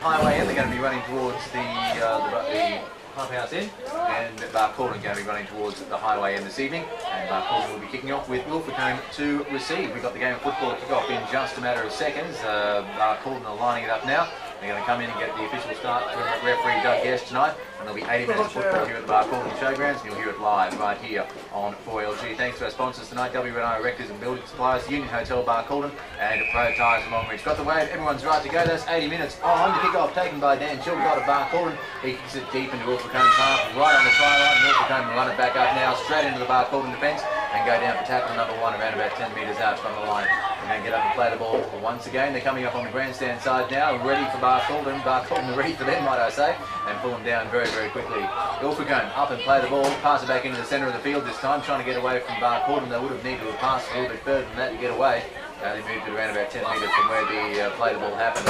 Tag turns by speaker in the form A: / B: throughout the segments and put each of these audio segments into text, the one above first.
A: Highway end, they're going to be running towards the pump house end, and Barcaldine going to be running towards the highway end this evening, and Barcaldine will be kicking off with Ilfracombe to receive. We've got the game of football to kick off in just a matter of seconds. Barcaldine are lining it up now. They're going to come in and get the official start from referee Doug Guest tonight, and there'll be 80 minutes of football here at the Barcaldine Showgrounds, and you'll hear it live right here on 4LG. Thanks to our sponsors tonight, WNI Erectors and Building Suppliers, Union Hotel Barcaldine, and Pro Tyres Longreach. Got the wave, everyone's right to go. That's 80 minutes on the kick-off, taken by Dan Chilcott of Barcaldine. He kicks it deep into Ilfracombe's half, right on the try line, and Ilfracombe will run it back up now, straight into the Barcaldine defence, and go down for tackle number 1 around about 10 metres out from the line. And get up and play the ball once again. They're coming up on the grandstand side now, ready for Barcaldine. Barcaldine ready for them, might I say, and pull them down very, very quickly. Ilfracombe up and play the ball, pass it back into the centre of the field this time, trying to get away from Barcaldine. They would have needed to have passed a little bit further than that to get away. They moved it around about 10 metres from where the play the ball happened.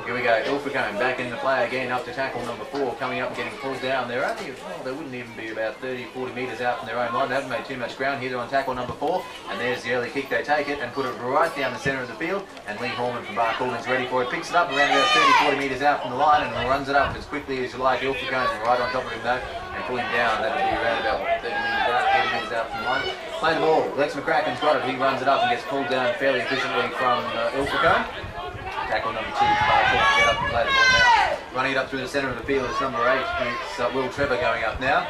A: Here we go, Ilfracombe back in the play again, up to tackle number 4, coming up and getting pulled down. They're only, they wouldn't even be about 30-40 metres out from their own line. They haven't made too much ground here. They're on tackle number 4, and there's the early kick. They take it and put it right down the centre of the field, and Lee Horman from Barcaldine's ready for it. Picks it up around about 30-40 metres out from the line and runs it up as quickly as you like. Ilfracombe right on top of him though, and pull him down. That'll be around about 30 metres out, 40 metres out from the line. Play the ball. Lex McCracken's got it. He runs it up and gets pulled down fairly efficiently from Ilfracombe. Tackle number 2 for Barcaldine to get up and play the ball now. Running it up through the centre of the field is number 8. It's Will Trevor going up now.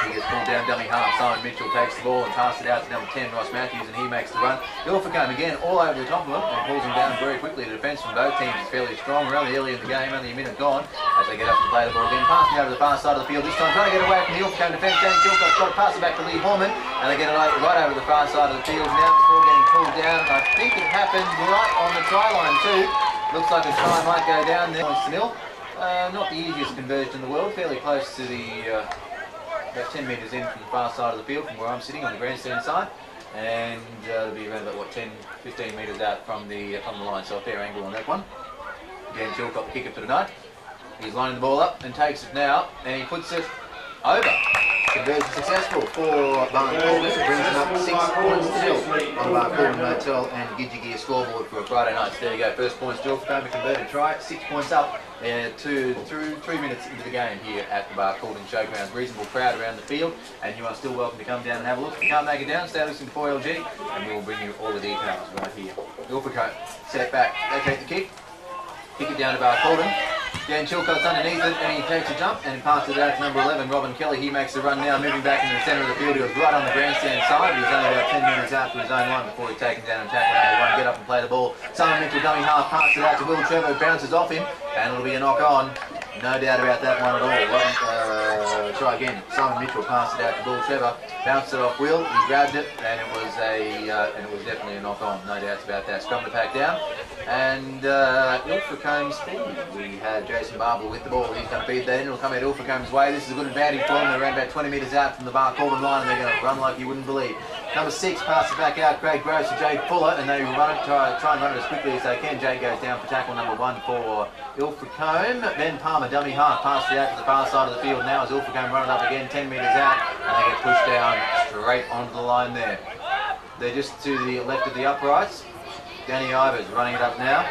A: He gets pulled down dummy half. Simon Mitchell takes the ball and passes it out to number 10, Ross Matthews, and he makes the run. Ilfracombe again all over the top of him and pulls him down very quickly. The defence from both teams is fairly strong. We're only early in the game, only a minute gone, as they get up and play the ball again. Passing over the far side of the field this time, trying to get away from the Ilfracombe defence. Danny Chilcott's got to pass it back to Lee Horman, and they get it right over the far side of the field now before getting pulled down. I think it happened right on the try line too. Looks like a try might go down there. Points to nil. Not the easiest conversion in the world, fairly close to the about 10 metres in from the far side of the field from where I'm sitting on the grandstand side, and it'll be around about what 10-15 metres out from the line, so a fair angle on that one. Again, Chilcott the kicker for tonight. He's lining the ball up and takes it now, and he puts it over. Conversion successful for Barcaldine. It brings them up 6 points to nil on Barcaldine Motel and Gidgee Gear scoreboard for a Friday night. So there you go, first point still for Ilfracombe, converted try, 6 points up. 3 minutes into the game here at the Barcaldine Showgrounds. Reasonable crowd around the field, and you are still welcome to come down and have a look. If you can't make it down, stay listening to 4LG, and we will bring you all the details right here. Ilfracombe set back, they take the kick it down to Barcaldine. Dan Chilcott's underneath it, and he takes a jump and passes it out to number 11, Robin Kelly. He makes the run now, moving back into the centre of the field. He was right on the grandstand side. He was only about 10 metres out for his own line before he's taken down and tackle number 1. Get up and play the ball. Simon Mitchell dummy half, passes it out to Will Trevor, bounces off him, and it'll be a knock on. No doubt about that one at all. Try again. Simon Mitchell passed it out to Will Trevor, bounced it off Will. He grabbed it, and it was definitely a knock on. No doubts about that. Scrum to pack down, and Ilfracombe's feed. We had Jason Barber with the ball. He's going to feed that in. It'll come out Ilfracombe's way. This is a good advantage for them. They're around about 20 metres out from the Barcaldine line, and they're going to run like you wouldn't believe. Number 6 passes back out, Craig Gross to Jade Fuller, and they try and run it as quickly as they can. Jade goes down for tackle number 1 for Ilfracombe. Ben Palmer, dummy half, passes it out to the far side of the field now as Ilfracombe run it up again, 10 metres out, and they get pushed down straight onto the line there. They're just to the left of the uprights. Danny Ivers running it up now.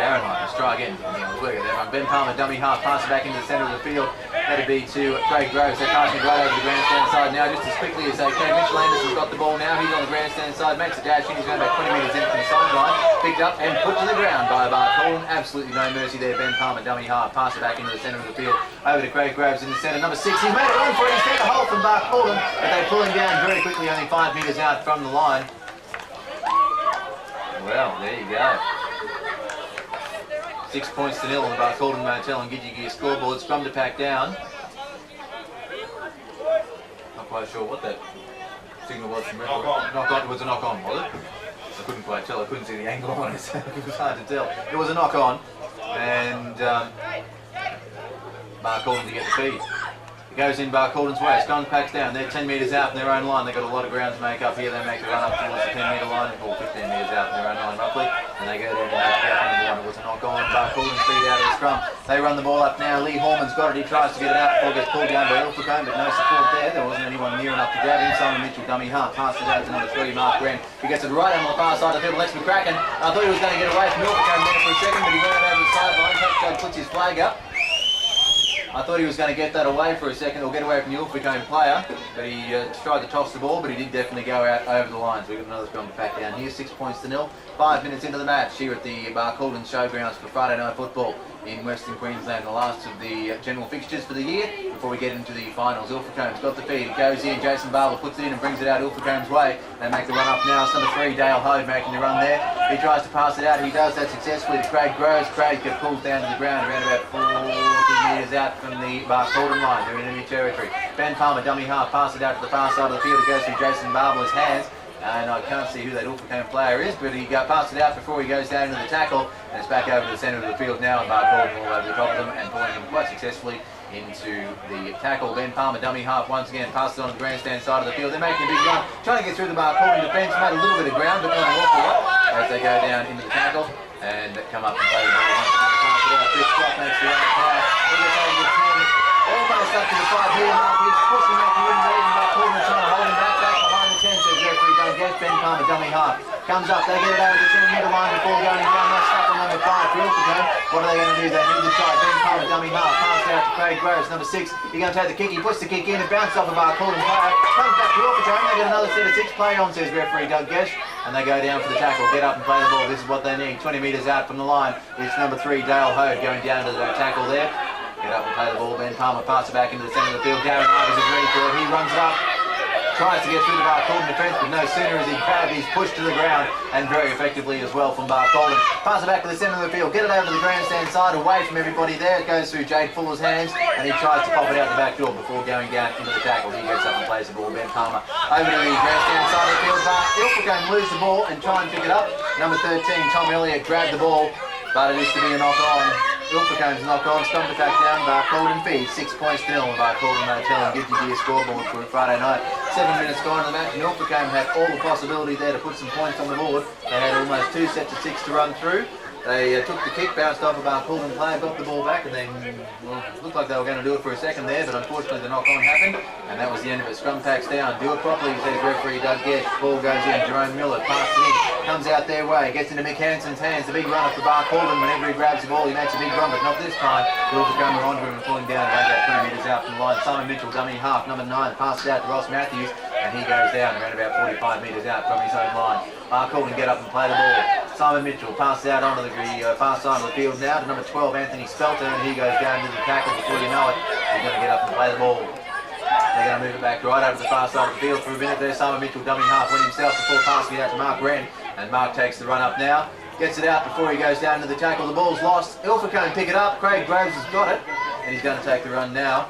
A: Darren let's try again. Ben Palmer, dummy half, passes back into the centre of the field. That'd be to Craig Groves. They're passing right over the grandstand side now, just as quickly as they can. Mitchell Anderson's got the ball now. He's on the grandstand side, makes a dash in. He's going about 20 metres in from the sideline. Picked up and put to the ground by Barcaldine. Absolutely no mercy there. Ben Palmer, dummy half, pass it back into the centre of the field. Over to Craig Groves in the centre. Number 6, he's made a run for it. He's taken a hole from Barcaldine, but they pull him down very quickly, only 5 metres out from the line. Well, there you go. 6 points to nil on the Barcaldine Motel and Gidgee Gear scoreboard. Scrum to pack down. Not quite sure what that signal was from referee. Knock on. It was a knock on, was it? I couldn't quite tell. I couldn't see the angle on it. It was hard to tell. It was a knock on, and Barcaldine to get the feed. It goes in Barcaldine's way. Scrum packs down. They're 10 metres out from their own line. They've got a lot of ground to make up here. They make the run up towards the 10 metre line. line, or 15 metres out from their own line roughly, and they go down and make the one. It was a knock on. Barcaldine feed out of the scrum. They run the ball up now. Lee Horman's got it. He tries to get it out before it gets pulled down by Ilfracombe, but no support there. There wasn't anyone near enough to grab him. Simon Mitchell, dummy half, passes it out to number 3, Mark Wren. He gets it right on the far side of the field. Lex McCracken. I thought he was going to get away from Ilfracombe there for a second, but he ran over the sideline. Touchdown puts his flag up. I thought he was going to get that away for a second, or get away from the Ilfracombe player, but he tried to toss the ball, but he did definitely go out over the line. So we've got another scrum back down here, 6 points to 0. 5 minutes into the match here at the Barcaldine Showgrounds for Friday night football in Western Queensland, the last of the general fixtures for the year before we get into the finals. Ilfracombe's got the feed, it goes in, Jason Barber puts it in and brings it out Ilfracombe's way. They make the run up now, it's number 3, Dale Hove making the run there. He tries to pass it out, he does that successfully to Craig Groves. Craig gets pulled down to the ground around about 40 metres out from the Barcaldine line. They're in enemy territory. Ben Palmer, dummy half, pass it out to the far side of the field. It goes through Jason Barber's hands. And I can't see who that Ilfracombe player is, but he passed it out before he goes down into the tackle, and it's back over to the centre of the field now, and Barcaldine all over the top of them and pulling him quite successfully into the tackle. Ben Palmer, dummy half, once again passes it on the grandstand side of the field. They're making a big run, trying to get through the Barcaldine defence, made a little bit of ground, but not an awful lot as they go down into the tackle and come up and play the ball. Pass it out, Chris Scott makes the right pass. He gets over the 10, almost up to the 5-metre mark. He's pushing out the wooden lead, and Barcaldine trying to hold him back behind the 10, says referee. Don't get Ben Palmer, dummy half. Comes up, they get it over the 10-metre line before going down. That's tackle number 5 for Ilfracombe. What are they going to do? They need the try. Ben Palmer, dummy half. Pass it out to Craig Groves, number 6. He's going to take the kick. He puts the kick in. It bounces off the Barcaldine player. Comes back to Ilfracombe. They get another set of 6 play on, says referee Doug Gesh. And they go down for the tackle. Get up and play the ball. This is what they need. 20 metres out from the line. It's number 3, Dale Hode, going down to the tackle there. Get up and play the ball. Ben Palmer passes it back into the centre of the field. Darren Ivers is ready for it. He runs it up. Tries to get through the Barcaldine defence, but no sooner is he grabbed, he's pushed to the ground, and very effectively as well from Barcaldine. Pass it back to the centre of the field, get it over to the grandstand side, away from everybody there. It goes through Jade Fuller's hands, and he tries to pop it out the back door before going down into the tackle. He gets up and plays the ball. Ben Palmer over to the grandstand side of the field. Ilfracombe lose the ball and try and pick it up. Number 13, Tom Elliott, grabbed the ball, but it is to be a knock on. Ilfracombe's knock on, scrum to back down. Barcaldine feed, 6 points to 0. Barcaldine Motel and gives you your scoreboard for a Friday night. 7 minutes gone in the match, and Ilfracombe had all the possibility there to put some points on the board. They had almost 2 sets of 6 to run through. They took the kick, bounced off a Barcaldine player, got the ball back, and then, well, it looked like they were going to do it for a second there, but unfortunately the knock-on happened, and that was the end of it. Scrum packs down, do it properly, says referee Doug Gesh. Ball goes in, Jerome Miller passes it in, comes out their way, gets into Mick Hanson's hands. The big run off the Barcaldine. Whenever he grabs the ball, he makes a big run, but not this time. Ilfracombe are onto him and pulling down around about 20 metres out from the line. Simon Mitchell, dummy half, number 9, passes out to Ross Matthews, and he goes down around about 45 metres out from his own line. Barcaldine get up and play the ball. Simon Mitchell passes out onto the far side of the field now to number 12, Anthony Spelter, and he goes down to the tackle. Before you know it, he's going to get up and play the ball. They're going to move it back right over the far side of the field for a minute there. Simon Mitchell, dummy half, went himself before passing it out to Mark Wren, and Mark takes the run up now. Gets it out before he goes down to the tackle. The ball's lost. Ilfracombe pick it up. Craig Groves has got it, and he's going to take the run now.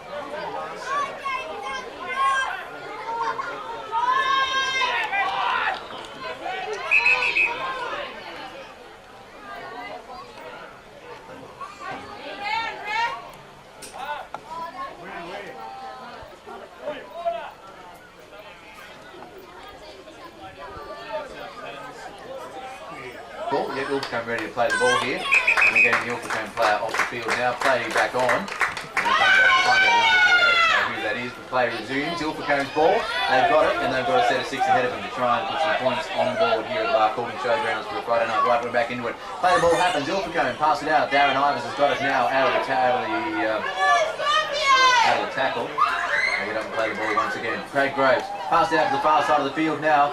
A: Get Ilfracombe ready to play the ball here. And we're getting the Ilfracombe player off the field now. Play back on. And we'll come back to find out who that is. The play resumes. Ilfracombe's ball. They've got it, and they've got a set of 6 ahead of them to try and put some points on the board here at the Barcaldine Showgrounds for a Friday night. Right, we're back into it. Play the ball happens. Ilfracombe pass it out. Darren Ivers has got it now out of the tackle. They get up and play the ball once again. Craig Groves passed out to the far side of the field now.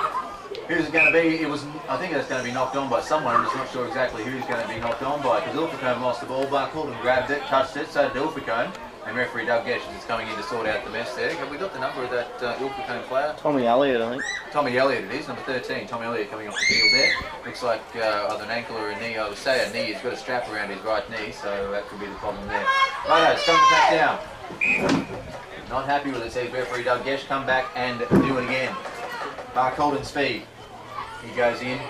A: Who's it going to be? I think it's going to be knocked on by someone. I'm just not sure exactly who's going to be knocked on by, because Ilfracombe lost the ball. Barcaldine grabbed it, touched it, so did Ilfracombe. And referee Doug Gesh is coming in to sort out the mess there. Have we got the number of that Ilfracombe player?
B: Tommy Elliott, I think.
A: Tommy Elliott it is, number 13. Tommy Elliott coming off the field there. Looks like either an ankle or a knee. I would say a knee. He's got a strap around his right knee, so that could be the problem there. Righto, scrum to back down. Not happy with it, says referee Doug Gesh. Come back and do it again. Barcaldine speed. He goes in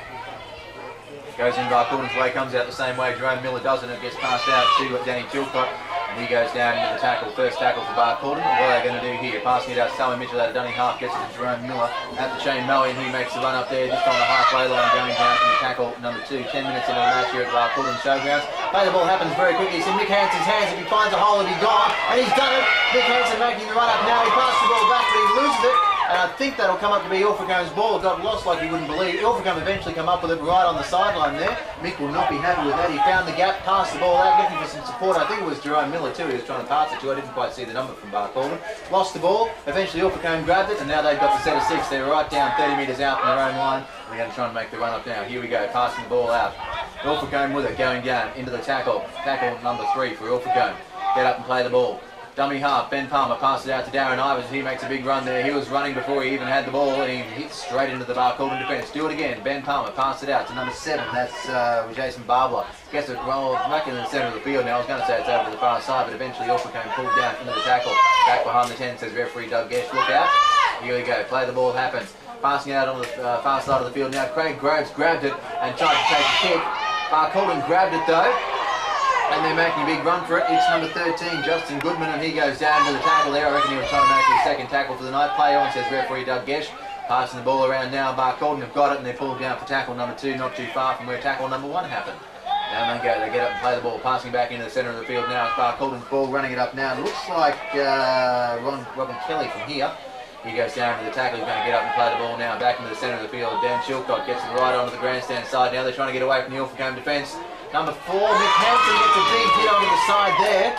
A: Barcaldine's way, comes out the same way Jerome Miller does, and it gets passed out to Danny Chilcott, and He goes down into the tackle, first tackle for Barcaldine. What are they going to do here? Passing it out to Sally Mitchell out of Dunning half, gets it to Jerome Miller at the chain Moe, and he makes the run up there just on the halfway line, going down to the tackle number 2. 10 minutes into the match here at Barcaldine Showgrounds. Play the ball happens very quickly. It's in Mick Hanson's hands. If he finds a hole, it'll be gone, and he's done it. Mick Hanson making the run up now. He passes the ball back, but he loses it. And I think that'll come up to be Ilfracombe's ball. It got lost like you wouldn't believe. Ilfracombe eventually come up with it right on the sideline there. Mick will not be happy with that. He found the gap, passed the ball out, looking for some support. I think it was Jerome Miller too. He was trying to pass it to. I didn't quite see the number from Barcaldine. Lost the ball. Eventually Ilfracombe grabbed it, and now they've got the set of 6. They're right down 30 metres out from their own line. They're going to try and make the run up now. Here we go, passing the ball out. Ilfracombe with it, going down into the tackle. Tackle number 3 for Ilfracombe. Get up and play the ball. Dummy half, Ben Palmer passes it out to Darren Ivers. He makes a big run there. He was running before he even had the ball, and he hits straight into the Barcaldine defence. Do it again. Ben Palmer passes it out to number 7. That's Jason Barbler. Gets it well back in the centre of the field now. I was going to say it's over to the far side, but eventually Ilfracombe pulled down into the tackle. Back behind the 10 says referee Doug Gesh. Look out. Here we go. Play the ball happens. Passing out on the far side of the field now. Craig Groves grabbed it and tried to take a kick. Barcaldine grabbed it though, and they're making a big run for it. It's number 13, Justin Goodman, and he goes down to the tackle there. I reckon he was trying to make his second tackle for the night. Play on, says referee Doug Gesh. Passing the ball around now. Barcaldine have got it, and they're pulled down for tackle number 2, not too far from where tackle number 1 happened. Down they go. They get up and play the ball. Passing back into the centre of the field now. It's Barcaldine's ball, running it up now. It looks like Robin Kelly from here. He goes down to the tackle. He's going to get up and play the ball now. Back into the centre of the field. Dan Chilcott gets it right onto the grandstand side. Now they're trying to get away from the Ilfracombe defence. Number 4, Mick Hanson gets a big hit onto the side there.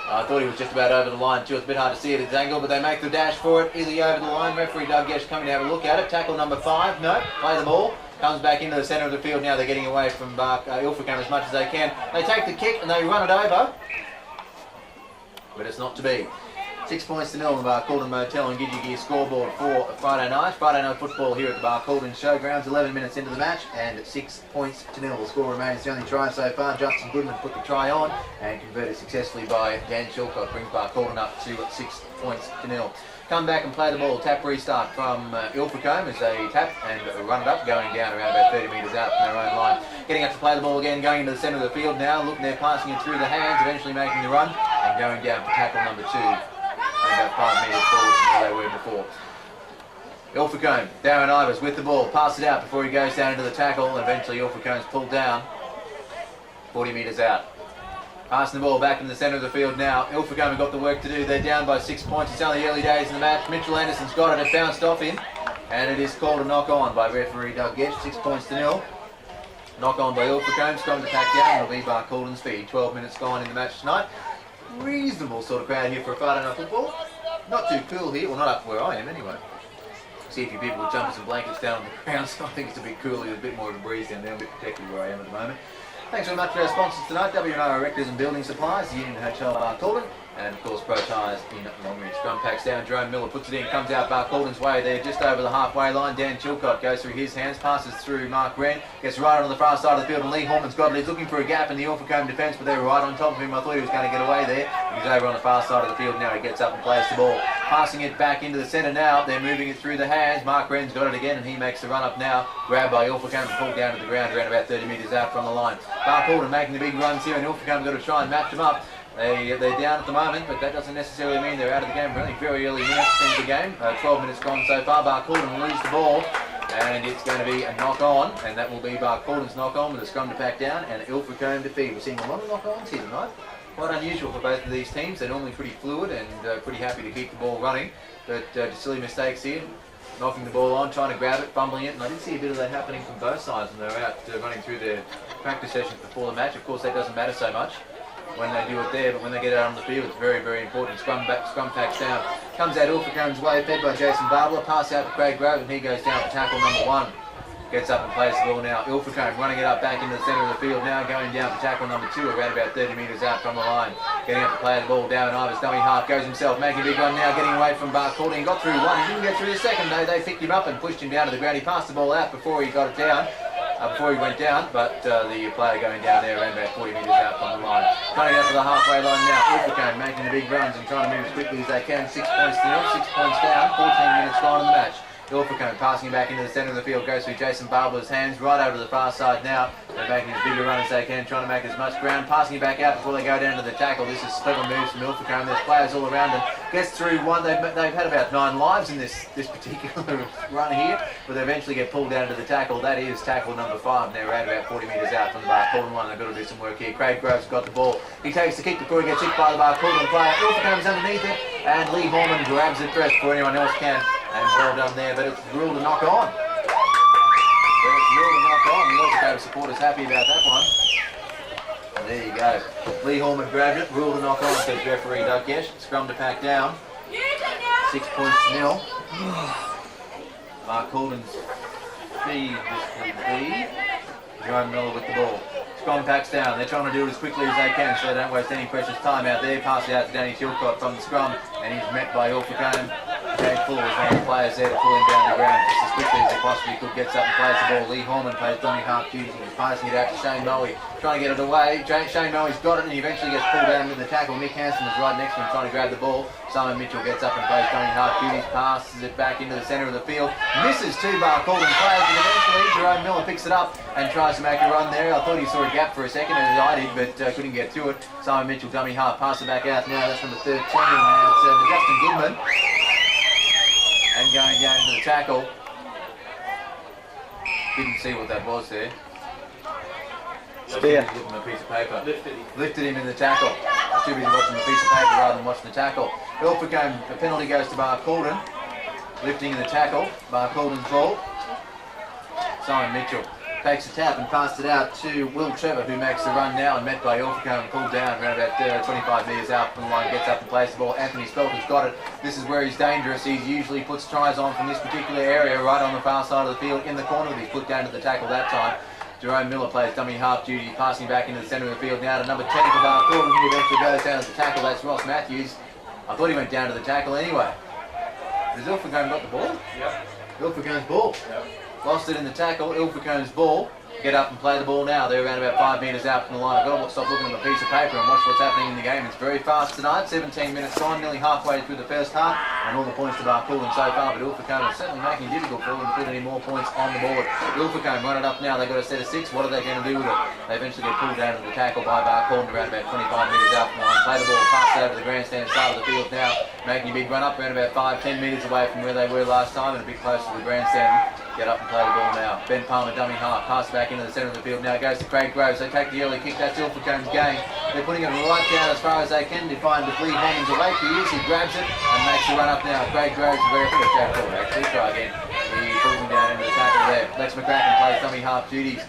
A: I thought he was just about over the line too. It's a bit hard to see at his angle, but they make the dash for it. Is he over the line? Referee Doug Gesh coming to have a look at it. Tackle number 5. No. Play the ball. Comes back into the centre of the field now. They're getting away from Ilfracombe as much as they can. They take the kick and they run it over. But it's not to be. 6 points to 0 on the Barcaldine Motel and Gidgee Gear scoreboard for Friday night. Friday night football here at the Barcaldine Showgrounds. 11 minutes into the match and 6 points to 0. The score remains the only try so far. Justin Goodman put the try on and converted successfully by Dan Chilcott. Brings Barcaldine up to 6 points to 0. Come back and play the ball. Tap restart from Ilfracombe as they tap and run it up, going down around about 30 metres out from their own line. Getting up to play the ball again, going into the centre of the field now. Looking there, passing it through the hands, eventually making the run and going down for tackle number 2. About 5 metres forward from where they were before. Ilfracombe, Darren Ivers with the ball, pass it out before he goes down into the tackle, and eventually Ilfracombe's pulled down 40 metres out. Passing the ball back in the centre of the field now. Ilfracombe have got the work to do. They're down by 6 points. It's only early days in the match. Mitchell Anderson's got it. It bounced off him, and it is called a knock on by referee Doug Gesh. 6 points to 0. Knock on by Ilfracombe. It's time to pack down. It'll be Barcaldine's feed. 12 minutes gone in the match tonight. Reasonable sort of crowd here for a Friday night football. Not too cool here, well not up where I am anyway. See a few people with jumpers and blankets down on the ground, so I think it's a bit cooler, there's a bit more of a breeze down there, a bit protected where I am at the moment. Thanks very much to our sponsors tonight, W&R Erectors and Building Supplies, the Union Hotel Barcaldine, and of course Pro Tyres in Longreach. Scrum packs down, Jerome Miller puts it in, comes out Barcaldine's way there, just over the halfway line. Dan Chilcott goes through his hands, passes through Mark Wren, gets right on the far side of the field, and Lee Horman's got it. He's looking for a gap in the Ilfracombe defence, but they're right on top of him. I thought he was going to get away there. He's over on the far side of the field now. He gets up and plays the ball. Passing it back into the centre now. They're moving it through the hands. Mark Wren's got it again, and he makes the run up now. Grabbed by Ilfracombe and pulled down to the ground around about 30 metres out from the line. Barcaldine making the big runs here, and Ilfracombe got to try and match them up. They're down at the moment, but that doesn't necessarily mean they're out of the game. Really very early minutes into the game. 12 minutes gone so far. Barcaldine lose the ball, and it's going to be a knock-on, and that will be Barcaldine's knock-on with a scrum to pack down and Ilfracombe to feed. We're seeing a lot of knock-ons here tonight. Quite unusual for both of these teams. They're normally pretty fluid and pretty happy to keep the ball running, but just silly mistakes here. Knocking the ball on, trying to grab it, fumbling it, and I did see a bit of that happening from both sides when they were out running through their practice sessions before the match. Of course, that doesn't matter so much when they do it there, but when they get out on the field, it's very, very important. Scrum packs down. Comes out Ilfracombe's way, fed by Jason Barbler. Pass out to Craig Grove, and he goes down for tackle number 1. Gets up and plays the ball now. Ilfracombe running it up back into the centre of the field now, going down for tackle number 2, around about 30 metres out from the line. Getting up to play the ball down. Ivers, dummy half, goes himself, making a big run now, getting away from Barcaldine. Got through one, he didn't get through the second though. They picked him up and pushed him down to the ground. He passed the ball out before he got it down. Before he went down, but the player going down there around about 40 metres out from the line. Coming out to the halfway line now, Ilfracombe making the big runs and trying to move as quickly as they can. 6 points to 0, 6 points down, 14 minutes gone in the match. Ilfracombe passing it back into the centre of the field, goes through Jason Barber's hands, right over to the far side now. They're making as big a run as they can, trying to make as much ground, passing it back out before they go down to the tackle. This is clever moves from Ilfracombe. There's players all around them. Gets through one. They've had about 9 lives in this particular run here, but they eventually get pulled down to the tackle. That is tackle number 5. They're around about 40 metres out from the Barcaldine line. They've got to do some work here. Craig Groves got the ball. He takes the kick before he gets hit by the Barcaldine player. Ilfracombe's underneath it, and Lee Horman grabs it first before anyone else can. And well done there, but it's ruled a knock on. The Ilfracombe supporters happy about that one. And there you go. Lee Horman grabbed it, ruled a knock on, says referee Doug Gesh. Scrum to pack down. 6 points to 0. Barcaldine's feed this will be. Jerome Miller with the ball. Scrum packs down. They're trying to do it as quickly as they can so they don't waste any precious time out there. Pass it out to Danny Chilcott from the scrum, and he's met by Ilfracombe. James Fuller is one of the players there to pull him down the ground just as quickly as he possibly could. Gets up and plays the ball. Lee Horman plays dummy half duty. He's passing it out to Shane Moe, trying to get it away. Shane Moe's got it, and he eventually gets pulled down with the tackle. Mick Hansen was right next to him trying to grab the ball. Simon Mitchell gets up and plays dummy half duties, passes it back into the centre of the field. Misses 2 Barcaldine players, and eventually Jerome Miller picks it up and tries to make a run there. I thought he saw a gap for a second, as I did, but couldn't get to it. Simon Mitchell dummy half, pass it back out now. That's number 13. It's Justin Goodman. And going down into the tackle. Didn't see what that was there.
B: Spear.
A: Give him a piece of paper. Lifted him in the tackle. I was too busy watching the piece of paper rather than watching the tackle. Ilfracombe, the penalty goes to Barcaldine. Lifting in the tackle. Barcaldine's ball. Simon Mitchell takes a tap and passed it out to Will Trevor, who makes the run now and met by Ilfracombe and pulled down around about 25 metres out from the line, gets up and plays the ball. Anthony Spelter's got it. This is where he's dangerous. He usually puts tries on from this particular area right on the far side of the field in the corner, but he's put down to the tackle that time. Jerome Miller plays dummy half duty, passing back into the centre of the field now to number 10 for Barcaldine, who eventually goes down to the tackle. That's Ross Matthews. I thought he went down to the tackle anyway. Has Ilfracombe got the ball?
C: Yep.
A: Ilfracombe's ball.
C: Yep.
A: Lost it in the tackle. Ilfracombe's ball. Get up and play the ball now. They're around about 5 metres out from the line. I've got to stop looking at a piece of paper and watch what's happening in the game. It's very fast tonight. 17 minutes gone, nearly halfway through the first half, and all the points to Barcaldine so far. But Ilfracombe is certainly making it difficult for them to put any more points on the board. Ilfracombe run it up now. They've got a set of 6. What are they going to do with it? They eventually get pulled down to the tackle by Barcaldine around about 25 metres out from the line. Play the ball, pass it over the grandstand side of the field now, making a big run up around about 5-10 metres away from where they were last time, and a bit closer to the grandstand. Get up and play the ball now. Ben Palmer dummy half, pass it back into the centre of the field now. It goes to Craig Groves. They take the early kick. That's Ilfracombe's game. They're putting it right down as far as they can to find the Lee Horman's awake. He is. He grabs it and makes the run up now. Craig Groves is very good. Jack Ford actually. Try again. He pulls him down into the tackle there. Lex McCracken plays dummy half duties.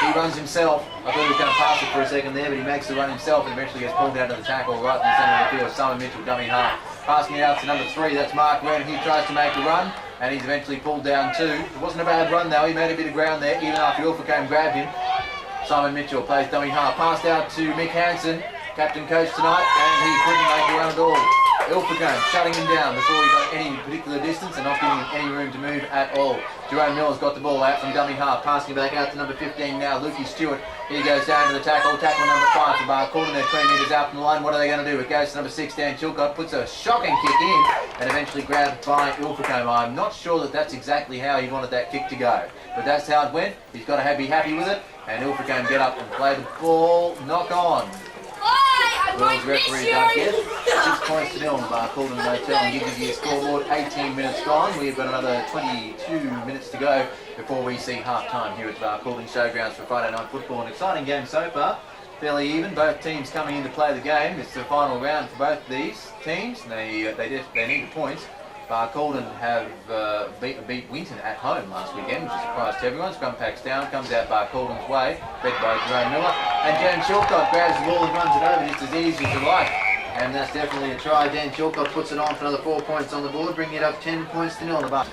A: He runs himself. I thought he was going to pass it for a second there, but he makes the run himself and eventually gets pulled down to the tackle right in the centre of the field. Simon Mitchell dummy half. Passing it out to number 3. That's Mark Wren. He tries to make a run, and he's eventually pulled down too. It wasn't a bad run though. He made a bit of ground there, even after Ilfracombe grabbed him. Simon Mitchell plays dummy half. Passed out to Mick Hansen, captain coach tonight, and he couldn't make a run at all. Ilfracombe shutting him down before he got any particular distance and not giving him any room to move at all. Jerome Miller's got the ball out from dummy half, passing it back out to number 15 now, Lukey Stewart. He goes down to the tackle number 5 for Barcaldine. They're 20 metres out from the line. What are they going to do? It goes to number 6, Dan Chilcott, puts a shocking kick in and eventually grabbed by Ilfracombe. I'm not sure that that's exactly how he wanted that kick to go, but that's how it went. He's got to be happy with it, and Ilfracombe get up and play the ball. Knock on. World's referee Doug Gesh. 6 points to 0 on Barcaldine Motel, and gives you your scoreboard. 18 minutes gone. We've got another 22 minutes to go before we see half time here at the Barcaldine Showgrounds for Friday night football. An exciting game so far. Fairly even. Both teams coming in to play the game. It's the final round for both these teams. They need the points. Barcaldine have beat Winton at home last weekend, which is a surprise to everyone. Scrum packs down, comes out Barcaldine's way, fed by Jerome Miller, and Dan Chilcott grabs the ball and runs it over just as easy as you like. And that's definitely a try. Dan Chilcott puts it on for another 4 points on the board, bringing it up 10 points to 0 on the bar.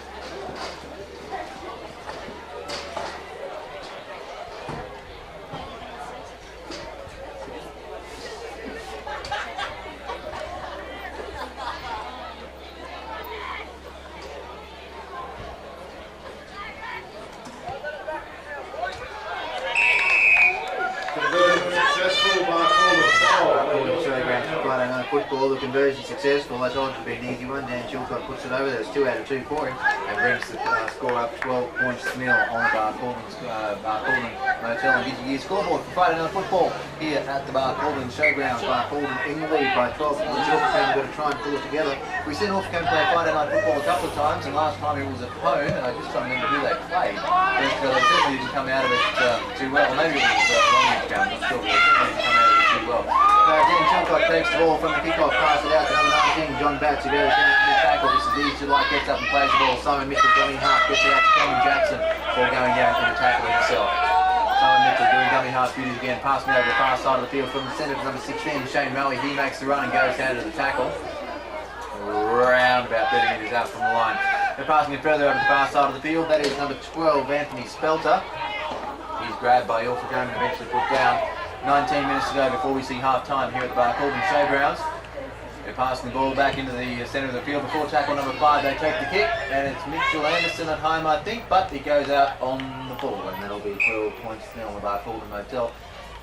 A: Football
B: score. The conversion successful. I thought it would be an easy one. Dan Chilcott puts it over. There's 2 out of 2 for him and brings the score up 12 points to nil on the Barcaldine Motel and Gidgee scoreboard for Friday Night Football here at the Barcaldine Showgrounds. Barcaldine in the lead by 12 points. Ilfracombe got to try and pull it together. We seen Ilfracombe play Friday Night Football a couple of times, and last time it was at home, and I just trying to remember who they played. They certainly didn't come out of it too well. Maybe it was Longridge Town, I'm not sure, but they certainly didn't come out of it too well. Dan Chilcott takes the ball from the kickoff, pass it out to number 19, John Batts, who goes down to the tackle. This is easy, like gets up and plays the ball. Simon Mitchell, dummy half, gets it out to Cameron Jackson before going down to the tackle himself. Simon Mitchell doing dummy half duties again, passing over the far side of the field from the centre to number 16, Shane Mowie. He makes the run and goes down to the tackle. Around about 30 metres out from the line. They're passing it further over the far side of the field. That is number 12, Anthony Spelter. He's grabbed by Ilfracombe and eventually put down. 19 minutes to go before we see half time here at the Barcaldine Showgrounds. They're passing the ball back into the centre of the field before tackle number 5. They take the kick, and it's Mitchell Anderson at home, I think, but he goes out on the ball, and that'll be 12 points to nil on the Barcaldine Motel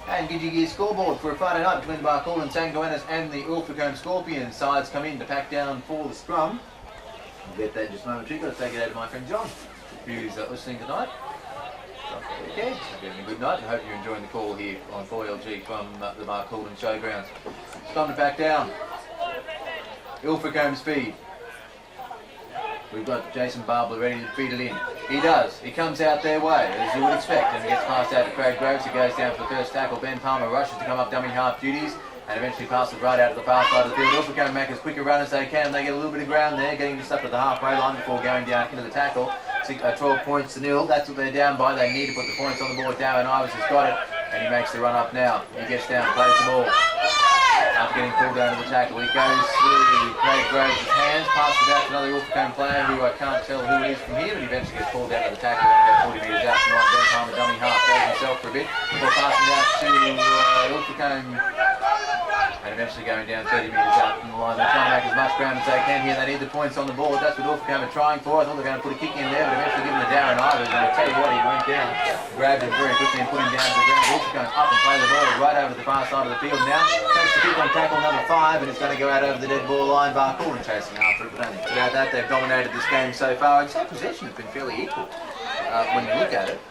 B: and Gidgee scoreboard for a Friday night between the Barcaldine Goannas and the Ilfracombe Scorpions. Sides come in to pack down for the scrum. We'll get that in just a moment. You've got to take it over to my friend John, who's listening tonight. Okay, having a good night, and I hope you're enjoying the call here on 4LG from the Barcaldine Showgrounds. It's time to back down. Ilfracombe speed. We've got Jason Barbler ready to feed it in. He does. He comes out their way, as you would expect, and he gets passed out to Craig Groves. He goes down for the first tackle. Ben Palmer rushes to come up dummy half duties and eventually passes right out to the far side of the field. Ilfracombe make as quick a run as they can. They get a little bit of ground there, getting just up to the halfway line before going down into the tackle. 12 points to nil. That's what they're down by. They need to put the points on the board. Darren Ivers has got it, and he makes the run up now. He gets down, plays the ball. After getting pulled down to the tackle, he goes through Craig Groves' hands, passes out to another Ilfracombe player who I can't tell who it is from here, but he eventually gets pulled down to the tackle about 40 metres out from the line. Ben Palmer, dummy half, goes himself for a bit before passing out to Ilfracombe and eventually going down 30 metres out from the line. They're trying to make as much ground as they can here. They need the points on the board. That's what Ilfracombe are trying for. I thought they were going to put a kick in there, but eventually giving the Darren Ivers, and I'll tell you what, he went down, grabbed him very quickly and put him down to the ground. Ilfracombe up and play the ball right over to the far side of the field now. Takes the kick on tackle number 5, and it's going to go out over the dead ball line. Barcaldine chasing after it, but only about that. They've dominated this game so far. I'd say possession has been fairly equal when you look at it.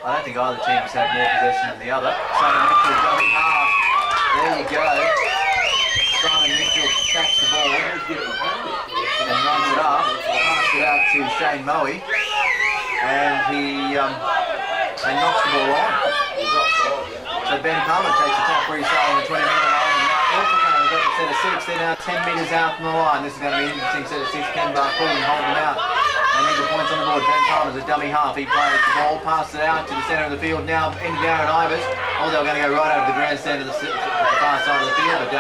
B: I don't think either team has had more possession than the other. Simon Mitchell dummy half. There you go. Simon Mitchell tracks the ball and runs it up, passes it out to Shane Mowie, and he knocks the ball on. So Ben Palmer takes a top free sale on the 20-metre line, and now Ilfracombe has got the set of 6. They're now 10 metres out from the line. This is going to be an interesting set of 6. Ken Barcaldine hold them out. They need the points on the board. Ben Palmer's a dummy half. He plays the ball, passes it out to the centre of the field now into Darren Ivers. Oh, they're going to go right over the grandstand to the far side of the field, but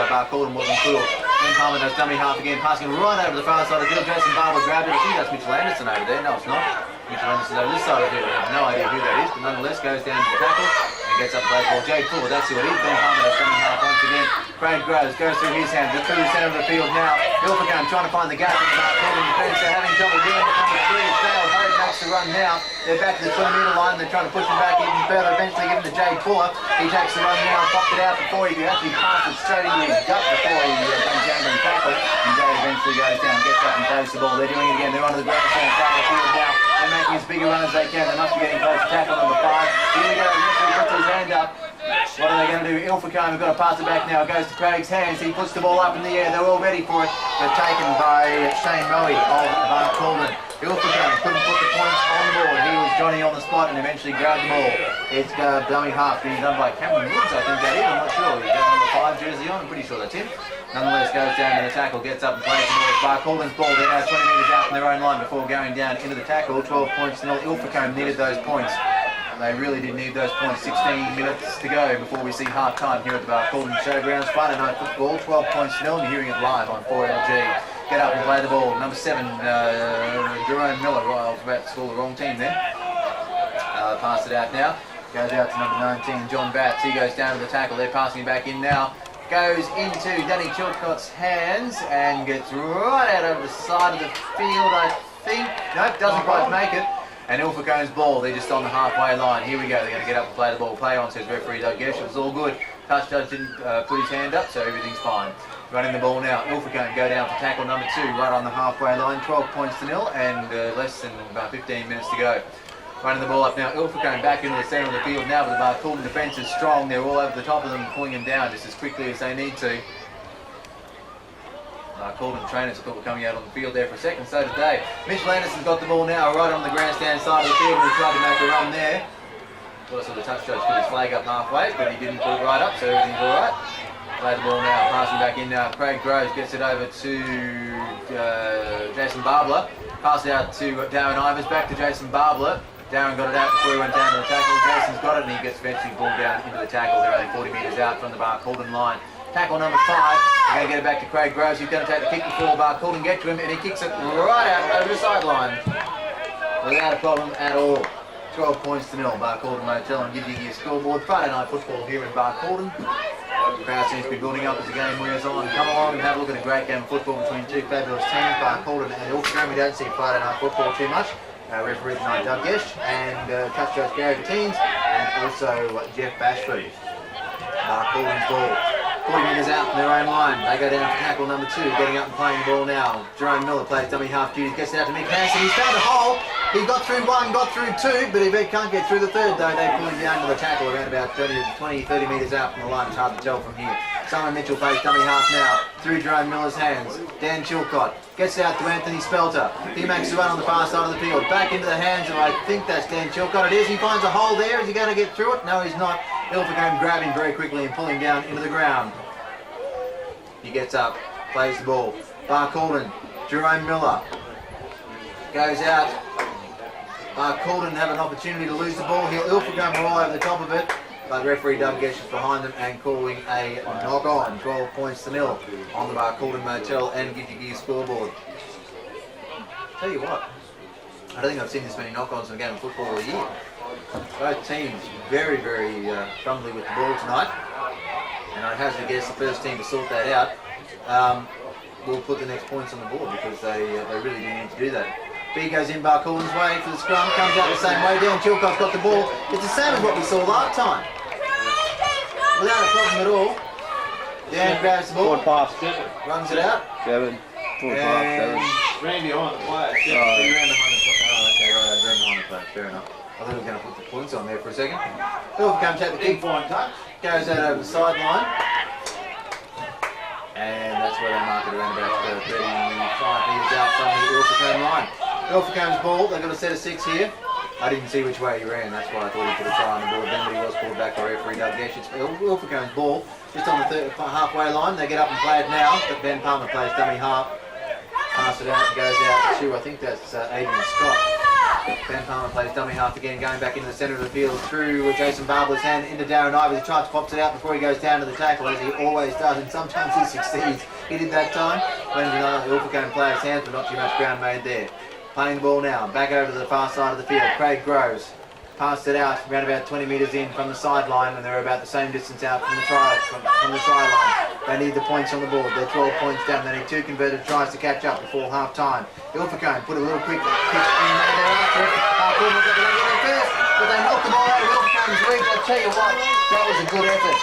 B: Barcaldine wasn't cool. Ben Palmer does dummy half again, passing right over the far side of the field. Jason Barber grabbed it. I think that's Mitchell Anderson over there. No, it's not. Mitchell Anderson over this side of the field. I have no idea who that is, but nonetheless goes down to the tackle and gets up the play ball. Jade Fuller, that's who it is. Ben Palmer does dummy half once again. Craig Groves goes through his hands. They're through the centre of the field now. Ilfracombe trying to find the gap in the Barcaldine defence. They're having trouble doing it. Number 3 is Dale Hogue makes the run now. They're back to the 20-metre line. They're trying to push him back even further. Eventually giving to Jade Fuller. He takes the run now and popped it out before he could actually pass it straight into his gut before he comes down and tackle. And Jade eventually goes down, gets up and plays the ball. They're doing it again. They're onto the grandstand side of the field now. They're making as big a run as they can. They must be getting close to tackle number 5. Here we go. He puts his hand up. What are they going to do? Ilfracombe have got to pass it back now. It goes to Craig's hands. He puts the ball up in the air. They're all ready for it. They're taken by Shane Mowie of Barcaldine. Ilfracombe couldn't put the points on the board. He was Johnny on the spot and eventually grabbed the ball. It's dummy half being done by Cameron Woods, I think that is. I'm not sure. He's got number 5 jersey on. I'm pretty sure that's him. Nonetheless, goes down to the tackle, gets up and plays the ball. It's Barcaldine's ball. They're now 20 metres out from their own line before going down into the tackle. 12 points to nil. Ilfracombe needed those points. They really did need those points. 16 minutes to go before we see half time here at the Barcaldine Showgrounds. Friday night football, 12 points to nil. You're hearing it live on 4LG. Get up and play the ball. Number 7, Jerome Miller. I was about to call the wrong team there. Pass it out now. Goes out to number 19, John Batts. He goes down to the tackle. They're passing it back in now. Goes into Danny Chilcott's hands and gets right out over the side of the field, I think. Nope, doesn't quite make it. And Ilfracombe's ball, they're just on the halfway line. Here we go, they're going to get up and play the ball. Play on, says referee Doug Gesh. It was all good. Touch judge didn't put his hand up, so everything's fine. Running the ball now. Ilfracombe go down for tackle number 2, right on the halfway line. 12 points to nil, and less than about 15 minutes to go. Running the ball up now. Ilfracombe back into the centre of the field now, but the Barcaldine defence is strong. They're all over the top of them, pulling them down just as quickly as they need to. Barcaldine trainers thought were coming out on the field there for a second, so did they. Mitchell Anderson's got the ball now, right on the grandstand side of the field, and he tried to make a run there. Also, the touch judge put his flag up halfway, but he didn't put it right up, so everything's all right. Play the ball now, passing back in now. Craig Groves gets it over to Jason Barbler. Pass it out to Darren Ivers, back to Jason Barbler. Darren got it out before he went down to the tackle. Jason's got it, and he gets eventually ball down into the tackle. They're only 40 metres out from the Barcaldine line. Tackle number 5, they're going to get it back to Craig Groves. He's going to take the kick before Barcaldine get to him, and he kicks it right out over the sideline without a problem at all. 12 points to nil. Barcaldine Motel and give you your scoreboard. Friday night football here in Barcaldine. The crowd seems to be building up as the game wears on. Come along and have a look at a great game of football between two fabulous teams, Barcaldine and Ilfracombe. We don't see Friday night football too much. Referee tonight, Doug Gesh, and touch judge Gary Patines, and also Jeff Bashford. Barcaldine's ball. 40 metres out from their own line. They go down to tackle number 2, getting up and playing the ball now. Jerome Miller plays dummy half duty, gets it out to Mick Hansen. He's found a hole. He got through 1, got through 2, but if he can't get through the 3rd, though, they pull him down to the tackle around about 30 metres out from the line. It's hard to tell from here. Simon Mitchell plays dummy half now, through Jerome Miller's hands. Dan Chilcott gets it out to Anthony Spelter. He makes the run on the far side of the field. Back into the hands of, I think that's Dan Chilcott. It is. He finds a hole there. Is he going to get through it? No, he's not. Ilfracombe grab him very quickly and pull him down into the ground. He gets up, plays the ball. Barcaldine, Jerome Miller goes out. Barcaldine have an opportunity to lose the ball here. Ilfracombe are all over the top of it, but referee Doug Gesh is behind them and calling a knock on. 12 points to nil on the Barcaldine Motel and Giddy Gear scoreboard. Tell you what, I don't think I've seen this many knock-ons in a game of football all year. Both teams very, very fumbly with the ball tonight. And I'd hazard to guess the first team to sort that out will put the next points on the board, because they really do need to do that. B goes in Barcaldine's way for the scrum, comes out the same way. Dan Chilcott's got the ball. It's the same as what we saw last time. Without a problem at all. Dan grabs the ball, runs it out.
C: 7. 4 past 7.
D: Ran behind the player.
B: He ran behind the player. Oh, okay, right, I ran behind the player. Fair enough. I thought we were going to put the points on there for a second. Ilfracombe take the kick.
D: Fine touch.
B: Goes out over the sideline. And that's where they mark it around about 35 metres out from the Ilfracombe line. Ilfracombe's ball, they've got a set of 6 here. I didn't see which way he ran, that's why I thought he put a try on the board then, but he was pulled back by referee Doug Gesh. It's Ilfracombe's ball, just on the halfway line. They get up and play it now, but Ben Palmer plays dummy half. Pass it out, goes out to, I think that's Adrian Scott. Ben Palmer plays dummy half again, going back into the centre of the field through Jason Barbler's hand into Darren Ivers. He tries to pops it out before he goes down to the tackle, as he always does, and sometimes he succeeds. He did that time. Went into another Ilfracombe player's hands, but not too much ground made there. Playing the ball now, back over to the far side of the field. Craig Groves passed it out around about 20 metres in from the sideline, and they're about the same distance out from the try line. They need the points on the board. They're 12 points down. They need 2 converted tries to catch up before half time. Ilfracombe put a little quick kick in there after it. Barcaldine got the get in first, but they knocked the ball out of Ilfracombe's reach. I tell you what, that was a good effort.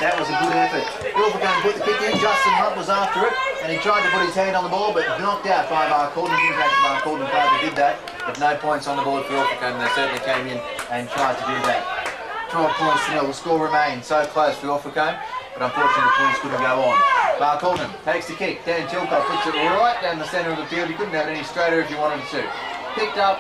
B: That was a good effort. Ilfracombe put the kick in. Justin Hunt was after it, and he tried to put his hand on the ball, but knocked out by Barcaldine. In fact, the Barcaldine player that did that, but no points on the board for Ilfracombe. They certainly came in and tried to do that. 12 points to nil. The score remains so close for Ilfracombe, but unfortunately the points couldn't go on. Barcaldine takes the kick. Dan Chilcott puts it right down the centre of the field. He couldn't have it any straighter if he wanted to. Picked up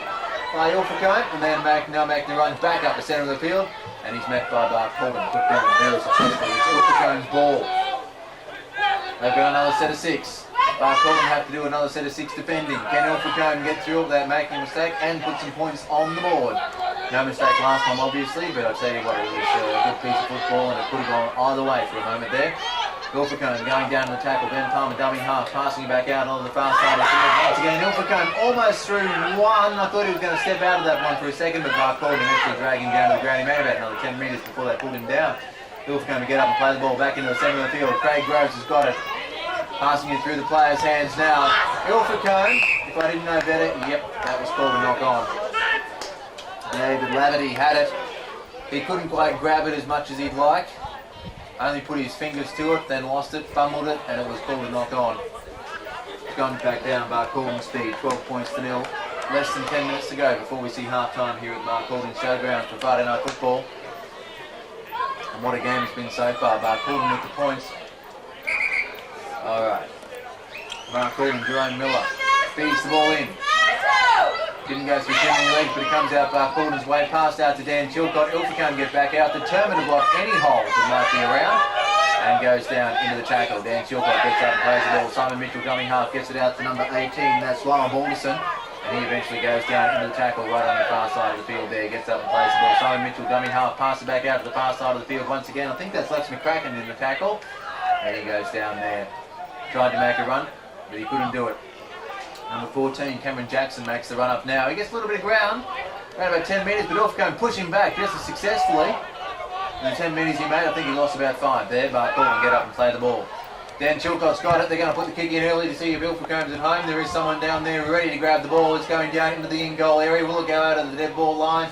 B: by Ilfracombe, and then now making the run back up the centre of the field, and he's met by Barcaldine. Put down very successfully. It's Ilfracombe's ball. They've got another set of 6. Barcaldine have to do another set of 6 defending. Can Ilfracombe get through without making a mistake and put some points on the board? No mistake last time, obviously, but I'll tell you what, it was a good piece of football, and it could have gone either way for a moment there. Ilfracombe going down to the tackle. Ben Palmer dummy half, passing back out on the far side of the field. Once again, Ilfracombe almost through one. I thought he was going to step out of that one for a second, but Barcaldine actually dragged him down to the ground. He made about another 10 metres before they pulled him down. Ilfracombe to get up and play the ball back into the centre of the field. Craig Groves has got it. Passing it through the players' hands now. Ilfracombe, if I didn't know better, yep, that was called a knock on. David Laverty had it. He couldn't quite grab it as much as he'd like. Only put his fingers to it, then lost it, fumbled it, and it was called a knock on. It's gone back down, Barcaldine speed, 12 points to nil. Less than 10 minutes to go before we see half time here at Barcaldine Showground for Friday night football. And what a game it's been so far. Barcaldine with the points. Alright. Barcaldine, Jerome Miller feeds the ball in. Didn't go through too many legs, but it comes out Barcaldine's way. Passed out to Dan Chilcott. Ilfracombe get back out, determined to block any holes that might be around, and goes down into the tackle. Dan Chilcott gets up and plays the ball. Simon Mitchell dummy half gets it out to number 18. That's Lyle Balderson. And he eventually goes down into the tackle right on the far side of the field there. Gets up and plays the ball. Simon Mitchell dummy half. Passes back out to the far side of the field once again. I think that's Lex McCracken in the tackle. And he goes down there. Tried to make a run, but he couldn't do it. Number 14, Cameron Jackson, makes the run up now. He gets a little bit of ground, around about 10 metres, but Ilfracombe push him back just as successfully. In the 10 metres he made, I think he lost about 5 there, but Gordon get up and play the ball. Dan Chilcott's got it. They're going to put the kick in early to see if Ilfracombe's at home. There is someone down there ready to grab the ball. It's going down into the in-goal area. Will it go out of the dead ball line?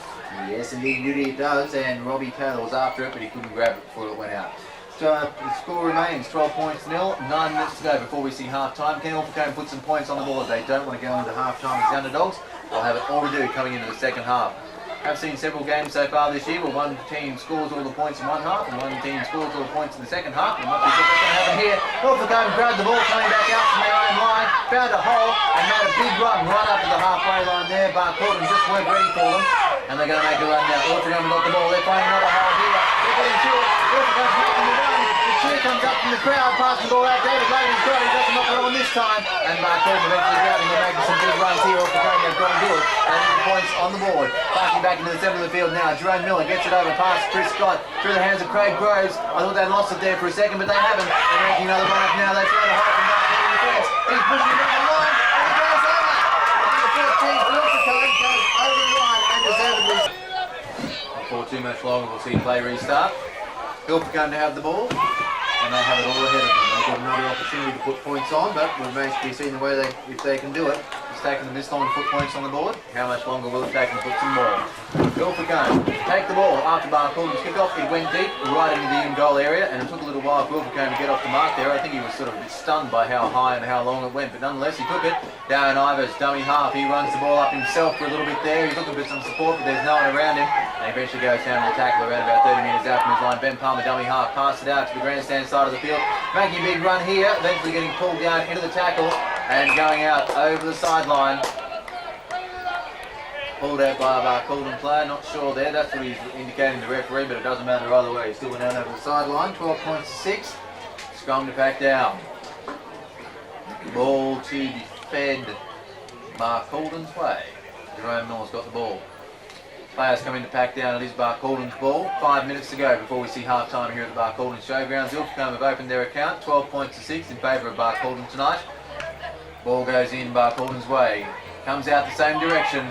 B: Yes, indeed it does, and Robbie Taylor was after it, but he couldn't grab it before it went out. So the score remains 12 points to nil, 9 minutes to go before we see half-time. Can Ilfracombe put some points on the board? They don't want to go into half-time as underdogs. They'll have it all to do coming into the second half. I've seen several games so far this year where one team scores all the points in one half and one team scores all the points in the second half. I'm not too sure what's going to happen here. Ilfracombe grabbed the ball, coming back out from their own line, found a hole and made a big run right up to the halfway line there. Barcaldine just weren't ready for them, and they're going to make a run now. Ilfracombe got the ball, they're playing another hole here. They're getting to it. Ilfracombe's making the run. The cheer comes up from the crowd, passing the ball out. David Logan's got it, he doesn't knock it on this time. And Barcaldine eventually grabbing, they're making some big runs here. Ilfracombe have got to do it. They need the points on the board. Passing back into the centre of the field now. Jerome Miller gets it over past Chris Scott through the hands of Craig Groves. I thought they'd lost it there for a second, but they haven't. They're making another run up now. They found a hole from Barcaldine defence. He's pushing it over the line, and it goes over. Number 14, Ilfracombe goes over the line and deservedly. Before too much longer, we'll see play restart. Ilfracombe to have the ball, and they have it all ahead of them. They've got another opportunity to put points on, but we've basically seen the way if they can do it. It's taken them this long to put points on the board. How much longer will it take them to put some more? Ilfracombe take the ball after Barcaldine's kick-off. It went deep right into the in-goal area, and it took a little while for Ilfracombe to get off the mark there. I think he was sort of a bit stunned by how high and how long it went, but nonetheless he took it. Darren Ivers, dummy half, he runs the ball up himself for a little bit there. He's looking for some support, but there's no one around him, and he eventually goes down to the tackle around about 30 metres out from his line. Ben Palmer, dummy half, passed it out to the grandstand side of the field, making a big run here, eventually getting pulled down into the tackle and going out over the sideline. Pulled out by a Barcaldine player, not sure there, that's what he's indicating to the referee, but it doesn't matter either way. He still went out over the sideline, 12 points to 6. Scrum to back down. Ball to be fed Barcaldine's way. Jerome Miller's got the ball. Players coming to pack down, it is Barcaldine's ball. 5 minutes to go before we see half time here at the Barcaldine Showgrounds. Ilfracombe have opened their account, 12 points to 6 in favour of Barcaldine tonight. Ball goes in Barcaldine's way. Comes out the same direction.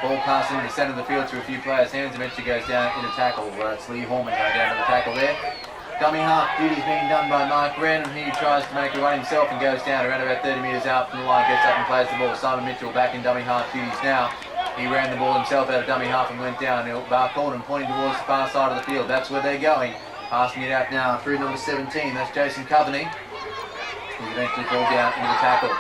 B: Ball passing into the centre of the field through a few players' hands, eventually goes down into tackle. It's Lee Horman going down to the tackle there. Dummy half duties being done by Mark Wren, and he tries to make a run himself and goes down around about 30 metres out from the line, gets up and plays the ball. Simon Mitchell back in dummy half duties now. He ran the ball himself out of dummy half and went down. Barcaldine pointing towards the far side of the field. That's where they're going. Passing it out now through number 17. That's Jason Coveney. He's eventually pulled down into the tackle.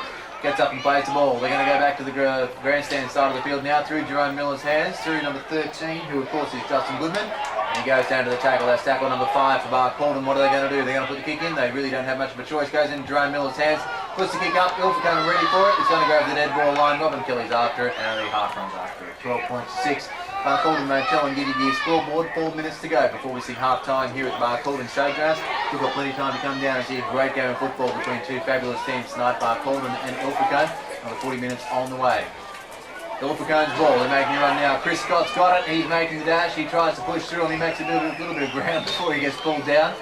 B: Gets up and plays the ball. They're going to go back to the grandstand side of the field now through Jerome Miller's hands, through number 13, who of course is Justin Goodman. And he goes down to the tackle. That's tackle number 5 for Barcaldine. What are they going to do? They're going to put the kick in. They really don't have much of a choice. Goes into Jerome Miller's hands. Puts the kick up. Ilfracombe ready for it. It's going to go over the dead ball line. Robin Kelly's after it, and only half runs after it. 12 points to 6. Barcaldine Motel and Giddy Gear scoreboard. 4 minutes to go before we see half time here at the Barcaldine Showgrounds. We've got plenty of time to come down and see a great game of football between two fabulous teams tonight, Barcaldine and Ilfracombe. Another 40 minutes on the way. Ilfracombe's ball, they're making a run now. Chris Scott's got it, he's making the dash, he tries to push through and he makes a little bit of ground before he gets pulled down.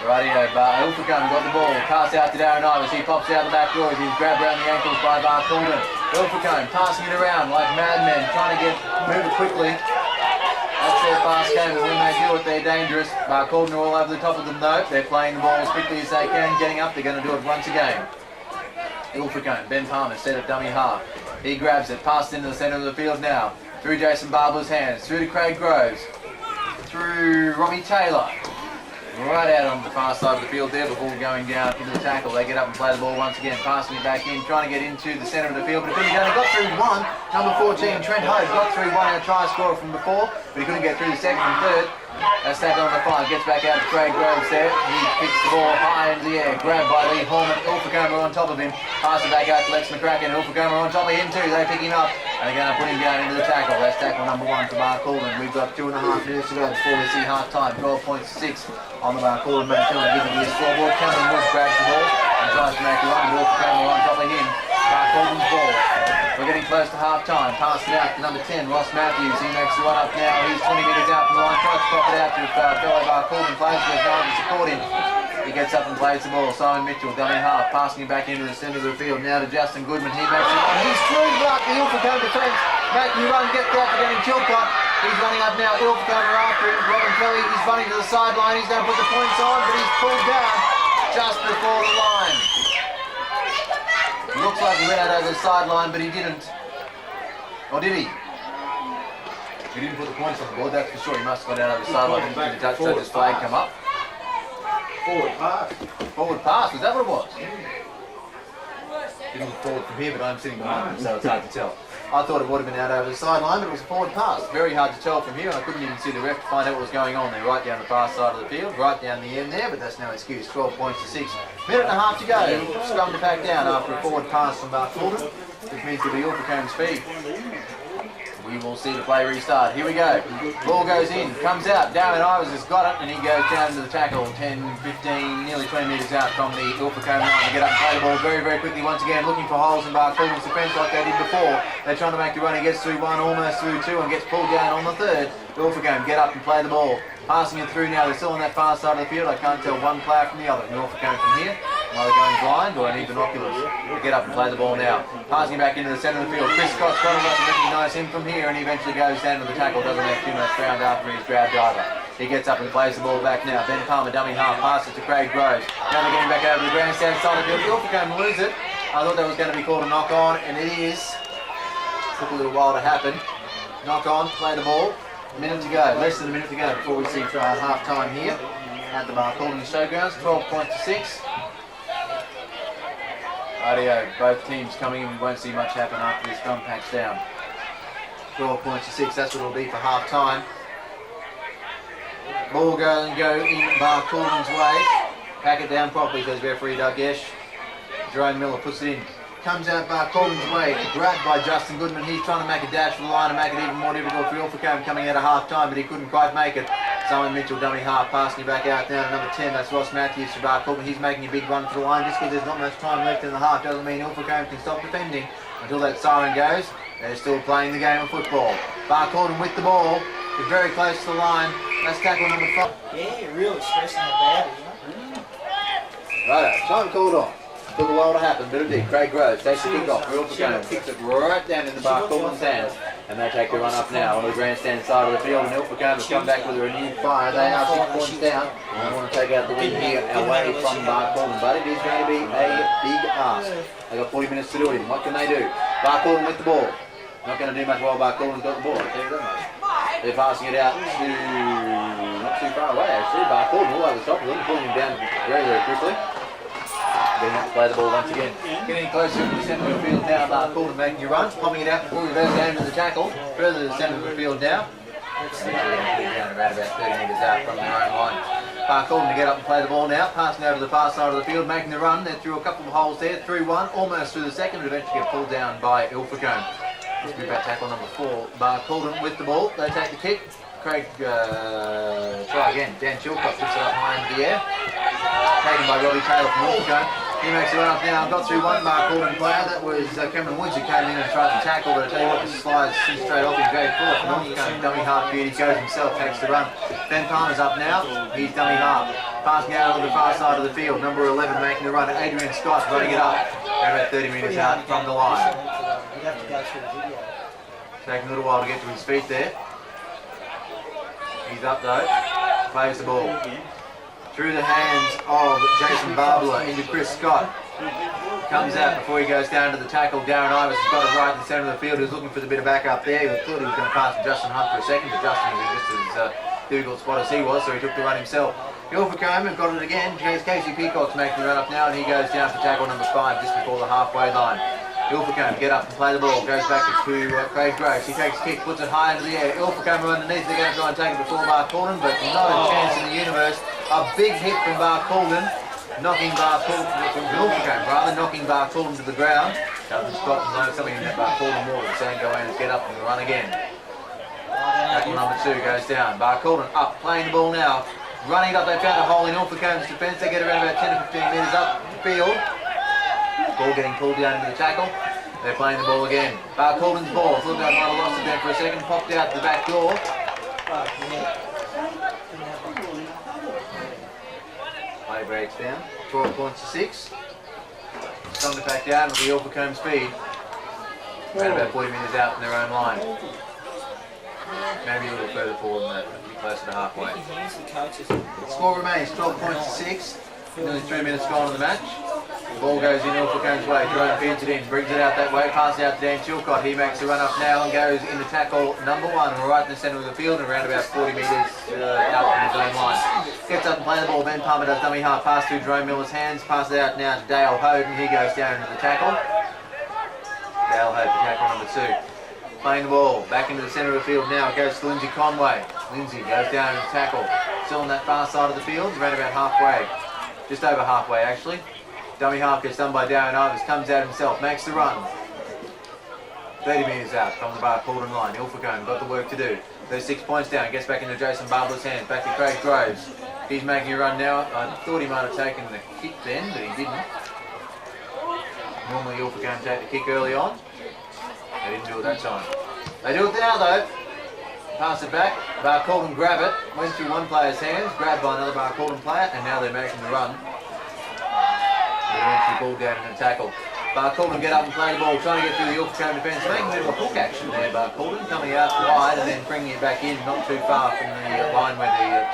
B: Rightio, Ilfracombe got the ball, pass out to Darren Ivers, he pops out the back door as he's grabbed around the ankles by Barcaldine. Ilfracombe passing it around like madmen, trying to move it quickly. That's their fast game, and when they do it, they're dangerous. Barcaldine are all over the top of them though. They're playing the ball as quickly as they can, getting up, they're going to do it once again. Ilfracombe, Ben Palmer set at dummy half. He grabs it, passed into the centre of the field now. Through Jason Barber's hands, through to Craig Groves. Through Robbie Taylor. right out on the far side of the field there before going down into the tackle. They get up and play the ball once again, passing it back in, trying to get into the centre of the field, but he couldn't get it. Got through one. Number 14, Trent Hogue, got through one, our try scorer from before, but he couldn't get through the second and third. That's tackle on the 5, gets back out to Craig Groves there. He kicks the ball high into the air, grabbed by Lee Horman. Ilfracombe on top of him, pass it back out to Lex McCracken. Ilfracombe on top of him too. They pick him up and they're going to put him down into the tackle. That's tackle number 1 for Barcaldine. We've got 2.5 minutes to go before we see half time. 12 points to 6 on the Barcaldine match. Giving to his scoreboard. Cameron Woods grabs the ball and tries to make a run. Ilfracombe on top of him. Barcaldine's ball. We're getting close to half time. Pass it out to number 10, Ross Matthews. He makes the run up now. He's 20 metres out from the line. Tries to pop it out to fellow Barcaldine players. There's no one to support him. He gets up and plays the ball. Simon Mitchell, dummy half, passing it back into the centre of the field. Now to Justin Goodman. He makes it run. He's through the Ilfracombe defence. Making run, gets out to getting Chilcott. He's running up now. Ilfracombe are after him. Robin Kelly, he's running to the sideline. He's going to put the points on, but he's pulled down just before the line. Looks like he went out over the sideline, but he didn't. Or did he? He didn't put the points on the board, that's for sure. He must have gone out over the sideline and the Dutch judge's flag come up.
A: Forward pass.
B: Forward pass, was that what it was? Didn't look forward from here, but I'm sitting behind him, so it's hard to tell. I thought it would have been out over the sideline, but it was a forward pass. Very hard to tell from here. I couldn't even see the ref to find out what was going on there. Right down the far side of the field, right down the end there, but that's no excuse. 12 points to 6. Minute and a half to go. Scrum to back down after a forward pass from Barcaldine, which means to be Ilfracombe's speed. We will see the play restart. Here we go. Ball goes in, comes out. Darren Ivers has got it, and he goes down to the tackle. 10, 15, nearly 20 metres out from the Ilfracombe line to get up and play the ball very, very quickly once again, looking for holes in Barcaldine's defence like they did before. They're trying to make the run. He gets through one, almost through two, and gets pulled down on the third. Ilfracombe get up and play the ball. Passing it through now. They're still on that far side of the field. I can't tell one player from the other. Ilfracombe from here. Either going blind or I need binoculars. We'll get up and play the ball now. Passing back into the centre of the field. Chris Scott's got to recognise him from here, and he eventually goes down to the tackle. Doesn't have too much ground after his grabbed either. He gets up and plays the ball back now. Ben Palmer, dummy half, passes to Craig Groves. Now they're getting back over to the grandstand side of the field. Ilfracombe lose it. I thought that was going to be called a knock on, and it is. Took a little while to happen. Knock on, play the ball. A minute to go, less than a minute to go before we see half time here at the Barcaldine Showgrounds. 12 points to 6. Rightio, both teams coming in. We won't see much happen after this scrum packs down. 12 points to 6, that's what it'll be for half time. Ball go in Barcaldine's way. Pack it down properly, says referee Doug Esch. Jerome Miller puts it in. Comes out Barcaldine's way, grabbed by Justin Goodman. He's trying to make a dash for the line and make it even more difficult for Ilfracombe coming out of half time, but he couldn't quite make it. Simon Mitchell, dummy half, passing it back out now to number 10. That's Ross Matthews for Barcaldine. He's making a big run for the line. Just because there's not much time left in the half doesn't mean Ilfracombe can stop defending until that siren goes. They're still playing the game of football. Barcaldine with the ball. They're very close to the line. That's tackle number 5.
D: Yeah, really stressing the battle, you know.
B: Right, time called on. Took a while to happen, but it did. Craig Groves takes the kick off. Ilfracombe kicks it right down in the Barcaldine's hands. And they take the run up now onto the grandstand side of the field. And Ilfracombe has come back with a renewed fire. They are 6 points down. And they want to take out the win here away from Barcaldine. But it is going to be a big ask. They've got 40 minutes to do it. What can they do? Barcaldine with the ball. Not going to do much while Barcaldine's got the ball. I'll tell you that much. They're passing it out to not too far away actually. Barcaldine all over the top of them, pulling him down very, very quickly. Getting up to play the ball once again. Getting closer to the centre of the field now. Barcaldine making your runs, popping it out before we reverse down to the tackle. Further to the centre of the field now. Down around about 30 metres out from their own line. Barcaldine to get up and play the ball now. Passing over to the far side of the field, making the run. They're through a couple of holes there. Through one, almost through the second, but eventually get pulled down by Ilfracombe. This will be back tackle number 4. Barcaldine with the ball. They take the kick. Craig, try again. Dan Chilcott puts it up high into the air. Taken by Robbie Taylor from Ilfracombe. He makes it run up now. Got through one Barcaldine player. That was Cameron Woods who came in and tried to tackle, but I tell you what, the slides straight off his very full from Ilfracombe. Dummy half beauty goes himself, takes the run. Ben Palmer's up now. He's dummy half. Passing out on the far side of the field. Number 11 making the run. Adrian Scott running it up. They're about 30 metres out from the line. Taking a little while to get to his feet there. He's up though. Plays the ball. Through the hands of Jason Barbler into Chris Scott. Comes out before he goes down to the tackle. Darren Ivers has got it right in the centre of the field. He's looking for the bit of backup there. He thought he was going to pass to Justin Hunt for a second, but Justin was just as difficult spot as he was, so he took the run himself. Ilfracombe have got it again. Casey Peacock's making the run up now, and he goes down for tackle number 5 just before the halfway line. Ilfracombe get up and play the ball, goes back to Craig Groves. He takes a kick, puts it high into the air. Ilfracombe underneath, they're going to try and take it before Barcaldine, but not a chance in the universe. A big hit from Barcaldine, knocking Barcaldine to the ground. Doesn't stop and know something in that Barcaldine wall. Saying Goannas get up and run again. Tackle number 2 goes down. Barcaldine up, playing the ball now. Running up, they found a hole in Ilfracombe's defence. They get around about 10 to 15 metres up the field. Ball getting pulled down into the tackle. They're playing the ball again. Barcaldine's ball. Looked like I might have lost it there for a second. Popped out the back door. Play breaks down. 12 points to 6. It's time to pack down with the Ilfracombe speed. Around about 40 metres out from their own line. Maybe a little further forward than that, but be closer to halfway. The score remains 12 points to 6. Nearly 3 minutes gone in the match. The ball goes in Ilfracombe's way. Jerome feeds it in, brings it out that way, passes out to Dan Chilcott. He makes the run up now and goes into tackle number 1, right in the centre of the field, and around about 40 metres out from his own line. Gets up and plays the ball. Ben Palmer does dummy half pass through Jerome Miller's hands. Passes it out now to Dale Hoden. He goes down into the tackle. Dale Hoden for tackle number 2. Playing the ball back into the centre of the field now. It goes to Lindsay Conway. Lindsay goes down into tackle. Still on that far side of the field, around about halfway. Just over halfway actually. Dummy half gets done by Darren Ivers. Comes out himself, makes the run. 30 metres out from the Barcaldine line. Ilfracombe got the work to do. There's 6 points down. Gets back into Jason Barbler's hands. Back to Craig Groves. He's making a run now. I thought he might have taken the kick then, but he didn't. Normally Ilfracombe take the kick early on. They didn't do it that time. They do it now though. Pass it back. Barcaldine grab it. Went through one player's hands. Grabbed by another Barcaldine player. And now they're making the run. They eventually ball down in the tackle. Barcaldine get up and play the ball. Trying to get through the Ilfracombe defence. Making a bit of a hook action there. Barcaldine coming out wide and then bringing it back in. Not too far from the line where the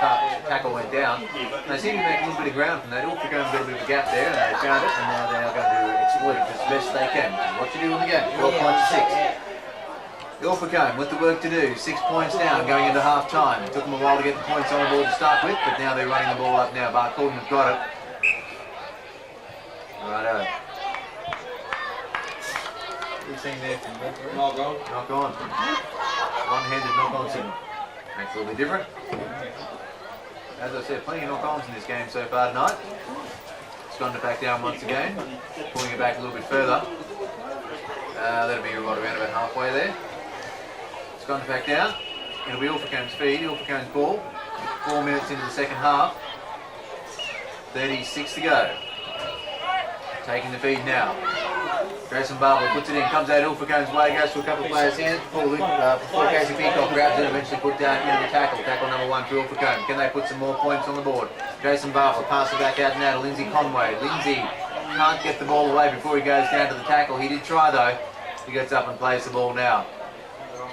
B: tackle went down. They seem to be making a little bit of ground from that. Ilfracombe got a bit of a gap there and they found it. And now they are going to exploit it as best they can. What you do in the game? 12 points to 6. Ilfracombe with the work to do, 6 points down going into half time. It took them a while to get the points on the board to start with, but now they're running the ball up now. Barcaldine have got it. Righto. Good thing there from referee. Knock on. Knock on. One-handed knock-on signal. Makes it a little bit different. As I said, plenty of knock-ons in this game so far tonight. It's gone to back down once again, pulling it back a little bit further. That'll be right around about halfway there. It's gone back down. It'll be Ilfracombe's feed, Ilfracombe's ball. 4 minutes into the second half. 36 to go. Taking the feed now. Grayson Barber puts it in, comes out Ilfracombe's way, goes to a couple of players' hands before Casey Peacock grabs it and eventually put down into the tackle. Tackle number 1 for Ilfracombe. Can they put some more points on the board? Jason Barber passes it back out now to Lindsay Conway. Lindsay can't get the ball away before he goes down to the tackle. He did try though. He gets up and plays the ball now.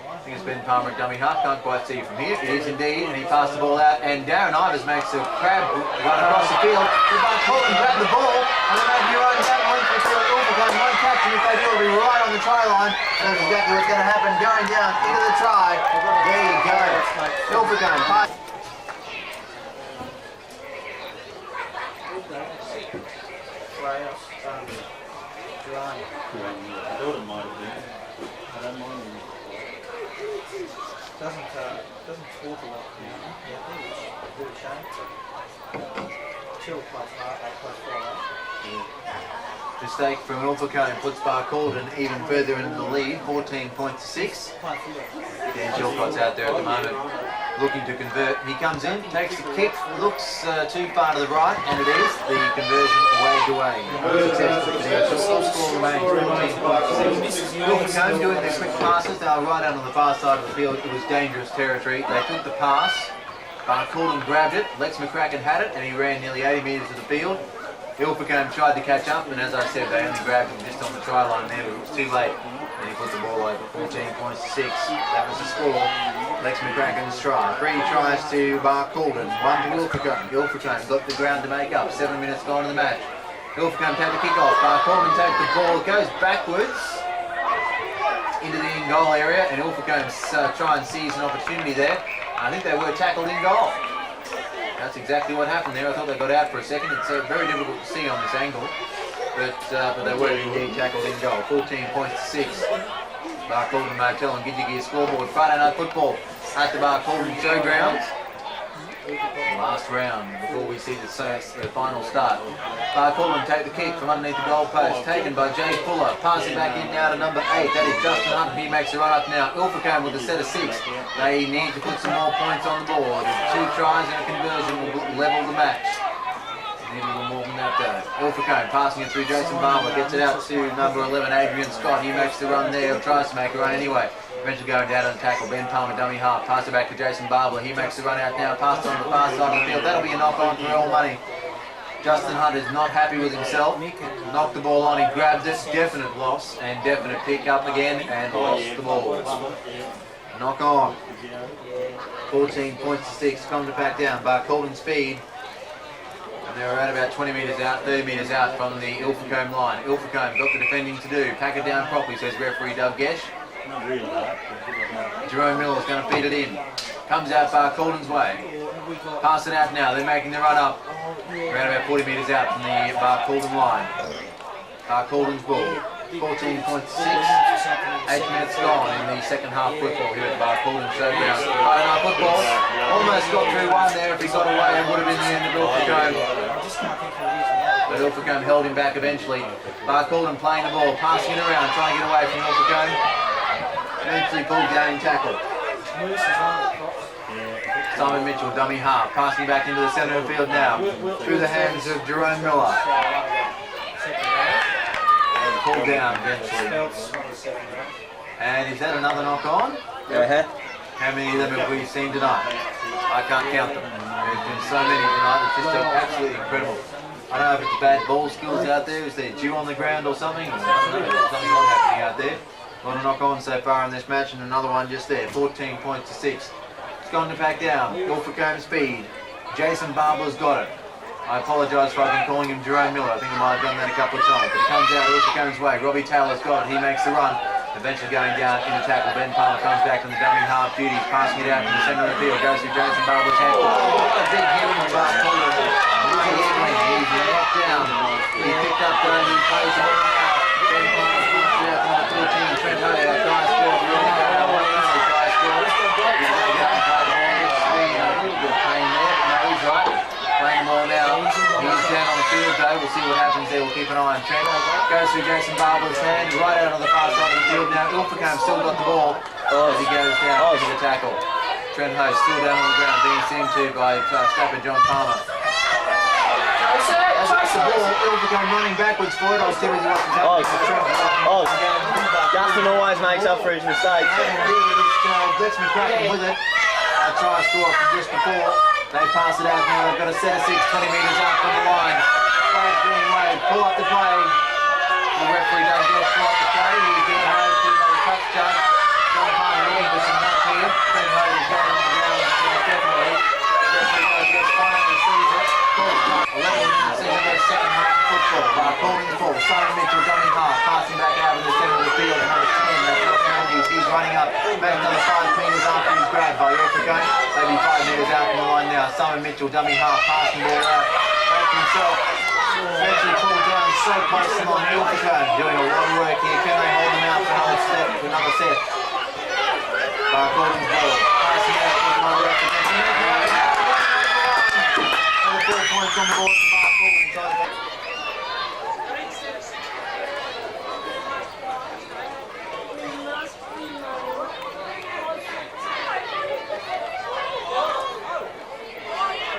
B: I think it's Ben Palmer at dummy half. Can't quite see from here. It is indeed, and he passed the ball out. And Darren Ivers makes a crab run across the field. The Barcaldine grab the ball, and they make you run down one for the field. Ilfracombe won't catch him. If they do, it'll be right on the try line. That's exactly what's going to happen. Going down into the try. There you go. Ilfracombe pass.
D: Doesn't talk a lot. Yeah, I think it's a bit of shame. Chill plus hard, plus 4.
B: Mistake from Ilfracombe puts Barcaldine even further into the lead, 14 points to 6. Dan Chilcott's out there at the moment, looking to convert. He comes in, takes the kick, looks too far to the right, and it is. The conversion waved away. Successful for the score remains 14 points to 6. Ilfracombe doing their quick passes. They were right out on the far side of the field. It was dangerous territory. They took the pass. Barcaldine grabbed it. Lex McCracken had it, and he ran nearly 80 metres to the field. Ilfracombe tried to catch up, and as I said, they only grabbed him just on the try line there, but it was too late. And he put the ball over, 14 points to 6. That was the score. Lex McCracken's try. 3 tries to Barcaldine, 1 to Ilfracombe. Ilfracombe got the ground to make up. 7 minutes gone in the match. Ilfracombe take the kick off. Barcaldine take the ball. It goes backwards into the in-goal area, and Ilfracombe try and seize an opportunity there. I think they were tackled in goal.
A: That's exactly what happened there. I thought they got out for a second. It's very difficult to see on this angle. But they were indeed tackled in goal. 14 points to 6. Barcaldine Motel and Gidgee scoreboard. Friday night football at the Barcaldine Showgrounds. Last round before we see the final start. Barcaldine take the kick from underneath the goal post, taken by Jay Fuller. Passing back in now to number 8. That is Justin Hunt. He makes a run up now. Ilfracombe with a set of 6. They need to put some more points on the board. 2 tries and a conversion will level the match. Need a little more than that though. Ilfracombe passing it through Jason Barber, gets it out to number 11, Adrian Scott. He makes the run there, or tries to make a run anyway. Eventually going down on the tackle. Ben Palmer, dummy half. Pass it back to Jason Barber. He makes the run out now. Passed on the far side of the field. That'll be a knock on for all money. Justin Hunt is not happy with himself. Knocked the ball on. He grabbed it. Definite loss and definite pick up again and lost the ball. Knock on. 14 points to 6. Come back down. Barcaldine speed. And they're around about 20 metres out, 30 metres out from the Ilfracombe line. Ilfracombe got the defending to do. Pack it down properly, says referee Doug Gesh. Jerome Miller's going to feed it in. Comes out Barcaldine's way. Pass it out now. They're making the run up. Around about 40 metres out from the Barcaldine line. Barcaldine's ball. 14 points to 6. 8 minutes gone in the second half football here at the Barcaldine Showground. Friday night football. Almost got through one there. If he got away, it would have been the end of Ilfracombe. But Ilfracombe held him back eventually. Barcaldine playing the ball, passing it around, trying to get away from Ilfracombe. Eventually pulled down in tackle. Simon Mitchell, dummy half, passing back into the centre of the field now. Through the hands of Jerome Miller. And pulled down eventually. And is that another knock on? How many of them have we seen tonight? I can't count them. There's been so many tonight, it's just absolutely incredible. I don't know if it's bad ball skills out there, is there dew on the ground or something? I don't know, there's something odd happening out there. A lot of knock on so far in this match and another one just there. 14 points to 6. It's gone to back down. Ilfracombe speed. Jason Barber's got it. I apologise for I've been calling him Jerome Miller. I think I might have done that a couple of times. But it comes out Ilfracombe's way. Robbie Taylor's got it. He makes the run. Eventually going down in the tackle. Ben Palmer comes back from the dummy half duties, passing it out in the centre of the field. Goes to Jason Barber's hand. Oh, a big hit from Barcaldine. He's knocked down. He picked up going to plays the ball now. Ben Palmer puts it out to number 14. Trent Howe, our guy scored. Really going away. The guy scored. He's going to go out and play the ball. It's been a little bit of pain there, but no, he's right. Playing the ball now. He's down on the field though. We'll see what happens there. We'll keep an eye on Trent. Goes through Jason Barber's hand, right out on the far side of the field now. Ilfracombe still got the ball as he goes down into the tackle. Trent Howe still down on the ground, being seen to by Stapper John Palmer. As that's the ball, Ilfracombe running backwards for it. I was too busy watching Trent.
C: Justin always makes up for his mistakes.
A: Lets me cracking with it. Try to score from just before. They pass it out now. They've got a set of 6, 20 metres out from the line. Players being waved. Pull up the play. The referee doesn't get pull up the play. He's being waved to another touch judge. John Palmer looking for some help here. Trent Howe is going on the ground. Definitely. The referee does get finally sees it. 11 minutes into their second half of football. Barcaldine's ball. Simon Mitchell dummy half. Passing back out in the centre of the field. Number 10. That's Ross Andrews. He's running up. Back another 5 metres after he's grabbed by Ilfracombe. Maybe 5 metres out from the line now. Simon Mitchell dummy half. Passing ball out. Back himself. Eventually pulled down so close to on Ilfracombe. Doing a lot of work here. Can they hold him out for another step? For another set. Barcaldine's ball. Passing out with another effort. 4 points on the board for Barcaldine.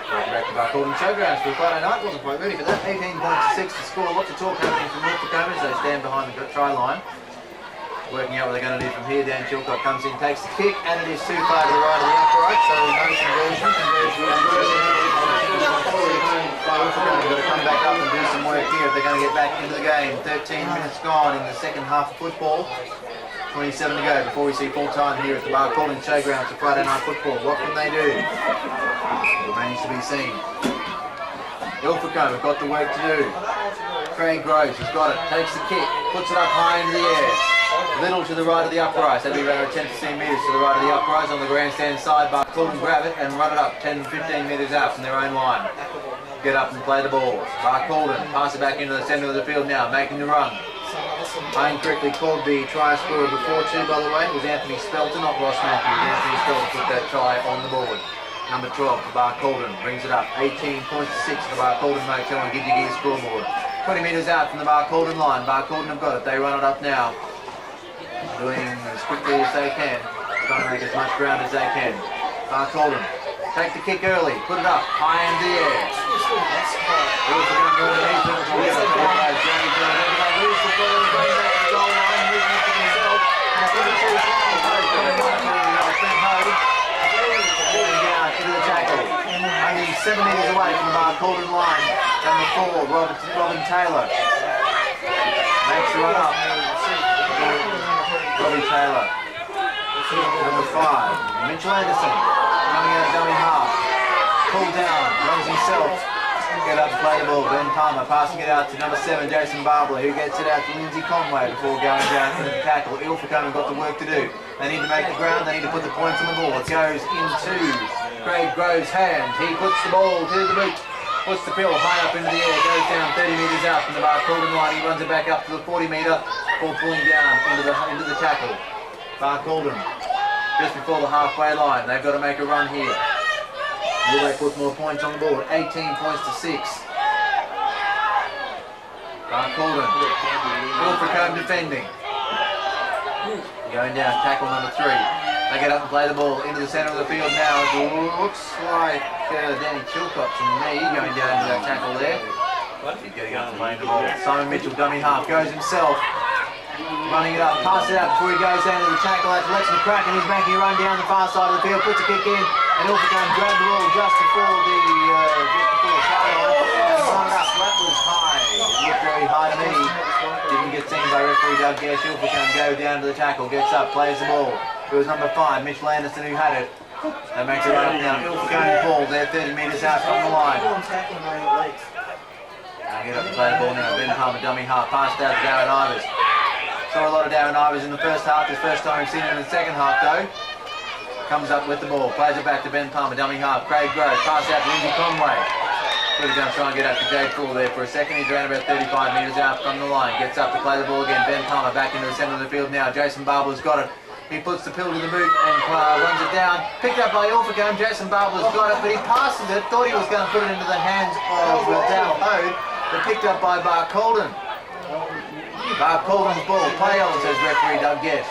A: Welcome back to Barcaldine Showgrounds for Friday night. Wasn't quite ready for that. 18 points to 6 to score. Lots of talk happening from Ilfracombe as they stand behind the try line. Working out what they're going to do from here. Dan Chilcott comes in, takes the kick, and it is too far to the right of the upright, so no conversion. Ilfracombe have got to come back up and do some work here if they're going to get back into the game. 13 minutes gone in the second half of football. 27 to go before we see full time here at the Barcaldine Showgrounds for Friday night football. What can they do? It remains to be seen. Ilfracombe have got the work to do. Craig Groves has got it, takes the kick, puts it up high into the air.
B: Little to the right of the uprights. That'll be around 10 to 15 metres to the right of the uprights on the grandstand side. Barcaldine grab it and run it up 10 to 15 metres out from their own line. Get up and play the ball. Barcaldine pass it back into the centre of the field now, making the run. Incorrectly called the try scorer before too, by the way. It was Anthony Spelter, not Ross Matthews. Anthony Spelter put that try on the board. Number 12 for Barcaldine brings it up. 18 points to 6 for the Barcaldine Motel and Gidgee Gear scoreboard. 20 metres out from the Barcaldine line. Barcaldine have got it. They run it up now. Doing as quickly as they can. Trying to make as much ground as they can. Barcaldine take the kick early. Put it up high in the air. Also going to go underneath it. Lose the ball. Lose the ball. Bring back the goal line. Moving it to himself. And it's going to choose one. Into the tackle. Only 7 metres away from the Barcaldine line. Number 4, Robin Taylor. Makes the run up. Robbie Taylor. Number 5, Mitchell Anderson. Coming out of dummy half. Pulled down, runs himself. Get up and play the ball. Ben Palmer passing it out to number 7, Jason Barbler, who gets it out to Lindsay Conway before going down into the tackle. Ilfracombe have got the work to do. They need to make the ground, they need to put the points on the ball. It goes into Craig Grove's hands. He puts the ball to the boot. Puts the pill high up into the air. Goes down 30 metres out from the Barcaldine line. He runs it back up to the 40 metre before pulling down into the tackle. Barcaldine just before the halfway line. They've got to make a run here. Will they put more points on the board? 18 points to 6. Barcaldine. Ilfracombe defending. Going down, tackle number 3. They get up and play the ball into the centre of the field now. It looks like Danny Chilcott to me going down into that tackle there. He's getting up and playing the ball. Simon Mitchell, dummy half, goes himself. Running it up, pass it out before he goes down to the tackle. That's Lex McCracken. He's making a run down the far side of the field, puts a kick in, and Ilfracombe grab the ball just before the try line. And run it up. That was high. It looked very high to me. Didn't get seen by referee Doug Gash. Ilfracombe go down to the tackle, gets up, plays the ball. It was number 5, Mitchell Anderson, who had it. They make a run up now. Ilfracombe ball. They're 30 metres out from the line. Now get up and play the ball now. Ben Palmer, dummy half, passed out to Darren Ivers. Saw a lot of Darren Ivers in the first half. This first time we've seen him in the second half though. Comes up with the ball, plays it back to Ben Palmer, dummy half. Craig Grove, pass out to Lindsay Conway. We're going to try and get up to Jade Full there for a second. He's around about 35 metres out from the line. Gets up to play the ball again. Ben Palmer back into the centre of the field now. Jason Barbler's got it. He puts the pill to the boot and runs it down. Picked up by Ilfracombe. Jason Barbler's got it, but he passes it. Thought he was going to put it into the hands of Down Hode, but picked up by Barcaldine. Barcaldine's ball, play on, says referee Doug Guess.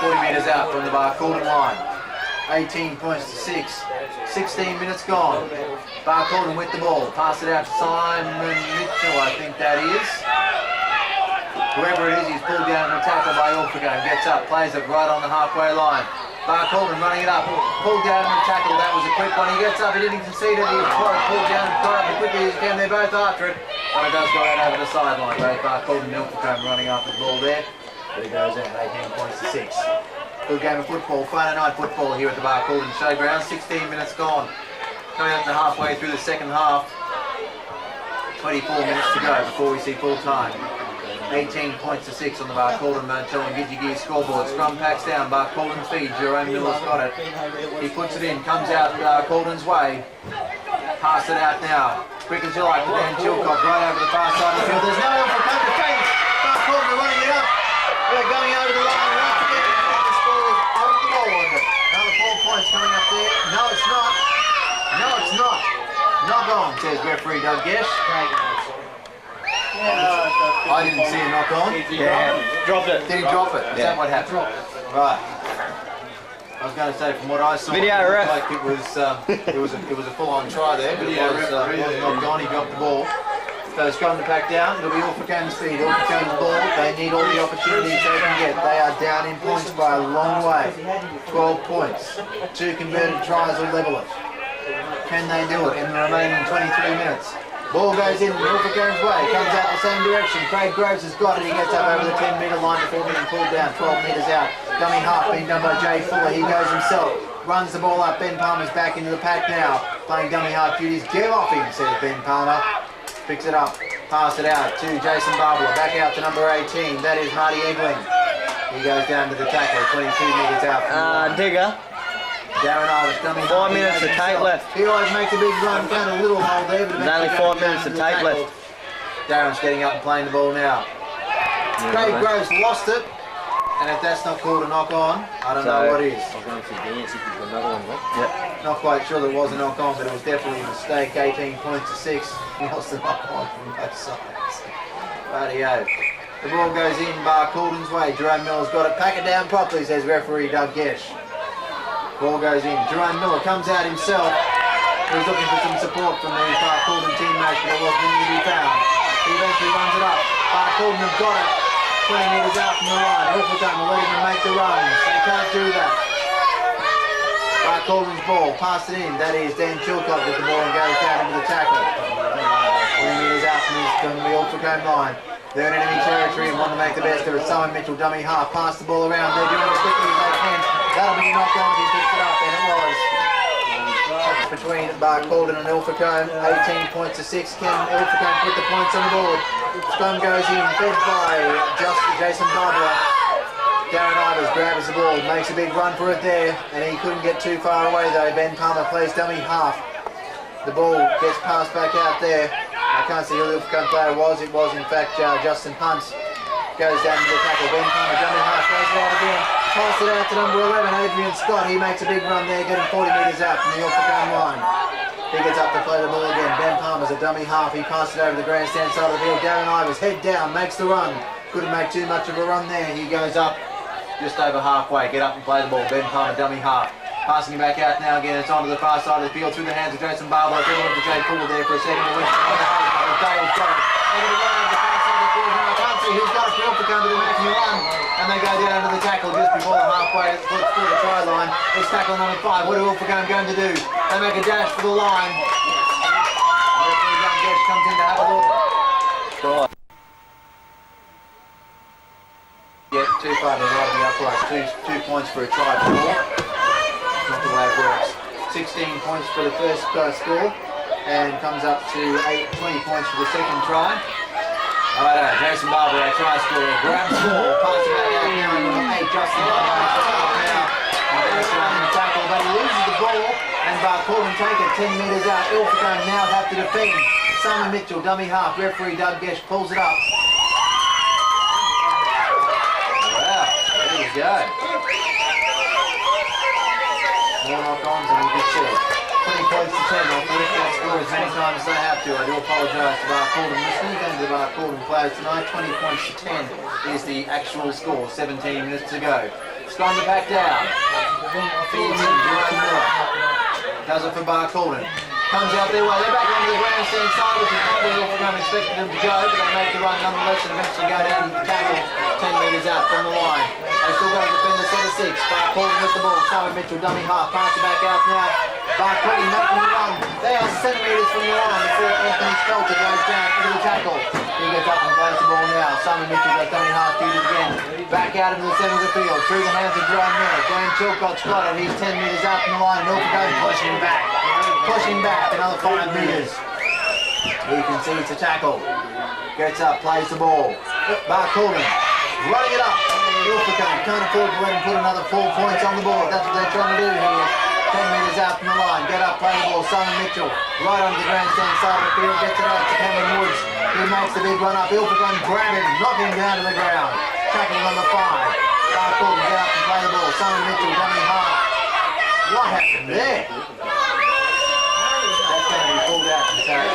B: 40 metres out from the Barcaldine line. 18 points to 6. 16 minutes gone. Barcaldine with the ball. Pass it out to Simon Mitchell, I think that is. Whoever it is, he's pulled down and tackled by Ilfracombe. Gets up, plays it right on the halfway line. Barcaldine running it up, pulled down and tackle. That was a quick one. He gets up, he didn't concede it. He pulled down and got up as quickly as he can. They're both after it. But it does go out over the sideline. Both Barcaldine and Ilfracombe running after the ball there. But it goes out 18 points to 6. Good game of football, Friday night football here at the Barcaldine Showground. 16 minutes gone. Coming up to halfway through the second half. 24 minutes to go before we see full time. 18 points to 6 on the Barcaldine Motel and Gidgee Gear scoreboard. Scrum packs down, Barcaldine feeds, Jerome Miller's got it. He puts it in, comes out Barcaldine's way. Pass it out now. Quick as you like to Dan Chilcott right over the far side of the field. There's no Ilfracombe defence. Barcaldine running it up. They're going over the line once again. The score is on the board. Another 4 points coming up there. No, it's not. No, it's not. Knock on, says referee Doug Guess. I didn't see a knock on.
C: Yeah, dropped it.
B: Did he drop it? Is that what happened? Right. I was going to say, from what I saw,
C: Video
B: it
C: ref.
B: looked like it was a full-on try there, but it was knocked on. He dropped the ball. So it's coming to pack down. It'll be Ilfracombe's feed. Ilfracombe's ball. They need all the opportunities they can get. They are down in points by a long way. 12 points. 2 converted tries will level it. Can they do it in the remaining 23 minutes? Ball goes in Ilfracombe's way, comes out the same direction. Craig Groves has got it, he gets up over the 10 metre line before being pulled down, 12 metres out. Dummy half being done by Jay Fuller, he goes himself, runs the ball up. Ben Palmer's back into the pack now, playing dummy half duties. Get off him, says Ben Palmer. Picks it up, pass it out to Jason Barbler, back out to number 18, that is Marty Egling. He He goes down to the tackle, 22 metres out.
C: Digger.
B: Darren Ivers dummy.
C: 4 minutes to take left.
B: He always makes a big run, found a little hole there, but
C: There's only 4 minutes to take left.
B: Darren's getting up and playing the ball now. Craig Groves lost it, and if that's not called a knock on, I don't know what is.
E: I'll go for dance if you've got another one left.
C: Yep.
B: Not quite sure there was a knock on, but it was definitely a mistake. 18 points to 6. He lost the knock on from both sides. Rightio. The ball goes in Barcaldine's way. Jerome Miller's got it. Pack it down properly, says referee Doug Gesh. Ball goes in. Jerome Miller comes out himself. He was looking for some support from the Barcaldine teammates, but there wasn't any to be found. He eventually runs it up. Barcaldine have got it. 20 metres out from the line. Ilfracombe are letting them make the runs. They can't do that. Barcaldine's ball. Pass it in. That is Dan Chilcott with the ball and goes down into the tackle. 20 metres out from the Ilfracombe line. They're in enemy territory and want to make the best of it. Simon Mitchell, dummy half. Pass the ball around. They're doing it as quickly as they can. That'll be a knock on if he picks it up, and it was. Between Barcaldine and Ilfracombe, 18 points to 6. Can Ilfracombe put the points on the board? Scrum goes in, fed by Jason Barbara. Darren Ivers grabs the ball, makes a big run for it there, and he couldn't get too far away though. Ben Palmer plays dummy half. The ball gets passed back out there. I can't see who the Ilfracombe player was. It was in fact Justin Hunt. Goes down to the tackle. Ben Palmer dummy half, goes it out again. Pass it out to number 11, Adrian Scott. He makes a big run there, getting 40 metres out from the Ilfracombe line. He gets up to play the ball again. Ben Palmer's a dummy half. He passes it over the grandstand side of the field. Darren Ivers, head down, makes the run. Couldn't make too much of a run there. He goes up just over halfway. Get up and play the ball. Ben Palmer, dummy half. Passing him back out now again. It's onto the far side of the field through the hands of Jason Barlow. Everyone to Jay Poole there for a second. Dale's got it. They're going to run over the far side of the field now. I can't see who's got it for Ilfracombe, but they're making a run. And they go down to the tackle just before the halfway through the try line. It's tackle number 5. What are Ilfracombe going to do? They make a dash for the line. Referee Doug Gesh comes in to have a look. Yeah, too far to the right of the uprights. 2 points for a try ball. Not the way it works. 16 points for the first score, and comes up to 20 points for the second try. Alright, Jason Barber, our try scorer, grabs the ball, passes it back out now, number 8, Justin Barber now. And goes down in the tackle, but he loses the ball, and Barcaldine take it 10 metres out. Ilfracombe now have to defend. Simon Mitchell, dummy half, referee Doug Gesh pulls it up. Wow, there you go. More knock-ons and you can see it. 20 points to 10. I'll lift that score as many times as they have to. I do apologise to Barcaldine listeners and to the Barcaldine players tonight. 20 points to 10 is the actual score. 17 minutes to go. Scrum the back down. Feeds in, Jerome Miller. Does it for Barcaldine. Comes out their way. They're back onto the grandstand side, which is not where Ilfracombe expected them to go, but they make the run nonetheless and eventually go down the tackle 10 metres out from the line. They still got to defend the set of 6. Barcaldine with the ball. Simon Mitchell, dummy half. Pass it back out now. Barcaldine making the run. They are centimetres from the line before Anthony Stelter goes down into the tackle. He gets up and plays the ball now. Simon Mitchell goes dummy half, shoots again. Back out into the centre of the field. Through the hands of Jerome Miller. Dan Chilcott's got it. He's 10 metres out from the line. Ilfracombe pushing back. Pushing back another 5 metres. He concedes a tackle. Gets up, plays the ball. Barcaldine running it up. Ilfracombe can't afford to let him put another 4 points on the board. That's what they're trying to do here. 10 metres out from the line. Get up, play the ball. Simon Mitchell right onto the grandstand side of the field. Gets it out to Cameron Woods. He makes the big run up. Ilfracombe grab him, knock him down to the ground. Tackle number 5. Barcaldine get up and play the ball. Simon Mitchell running hard. What happened there? That's going to be pulled out in the tackle.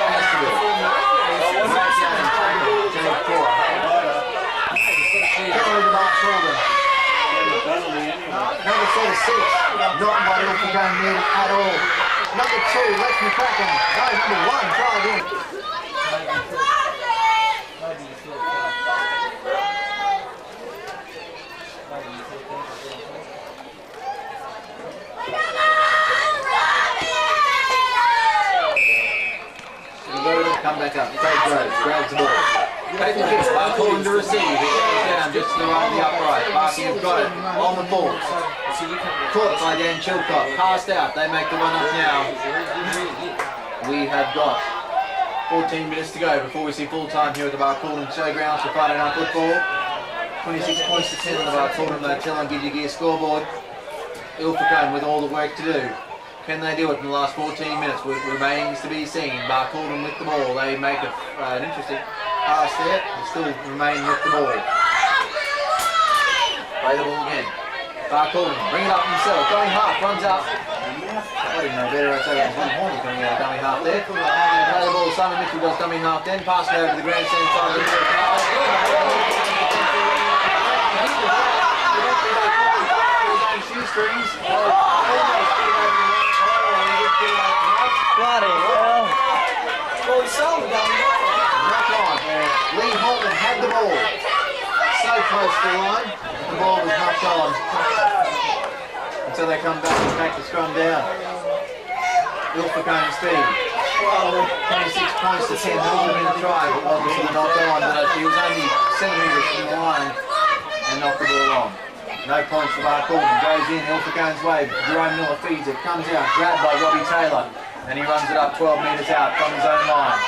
B: Has to be. Right down and tackle. Jake Cora. Penalty to Barcaldine. Number set of 6. Not by Ilfracombe needed at all. Number 2, Lex McCracken. No, number 1, try again. Come back up. Craig Groves grabs the ball. Taking kicks. Barcaldine to receive. It goes down just to the right of the upright. Barcaldine have got it on the ball. Caught by Dan Chilcott. Passed out. They make the one up now. We have got 14 minutes to go before we see full time here at the Barcaldine Showgrounds for Friday Night Football. 26 points to 10 on the Barcaldine Motel and Giddy Gear scoreboard. Ilfracombe with all the work to do. Can they do it in the last 14 minutes? It remains to be seen. Barcaldine with the ball. They make an interesting pass there. They still remain with the ball. Play the ball again. Barcaldine, bring it up himself. Dummy half, runs up. I didn't know better. I'd say it was one point coming out of dummy half there. Play the ball. Simon Mitchell does dummy half then. Pass it over to the grandstand side of the field. Shoestrings.
C: Bloody hell.
D: Well, he's sold down there.
B: Knock on. Lee Holman had the ball. So close to the line. The ball was knocked on. Until they come back to scrum down. Ilfracombe speed. 26 points to 10. That would have been a try, but obviously knocked on. But he was only centimetres from the line and knocked the ball on. No points for Barcaldine. Goes in, Ilfracombe's way. Jerome Miller feeds it, comes out, grabbed by Robbie Taylor, and he runs it up 12 metres out from his own line.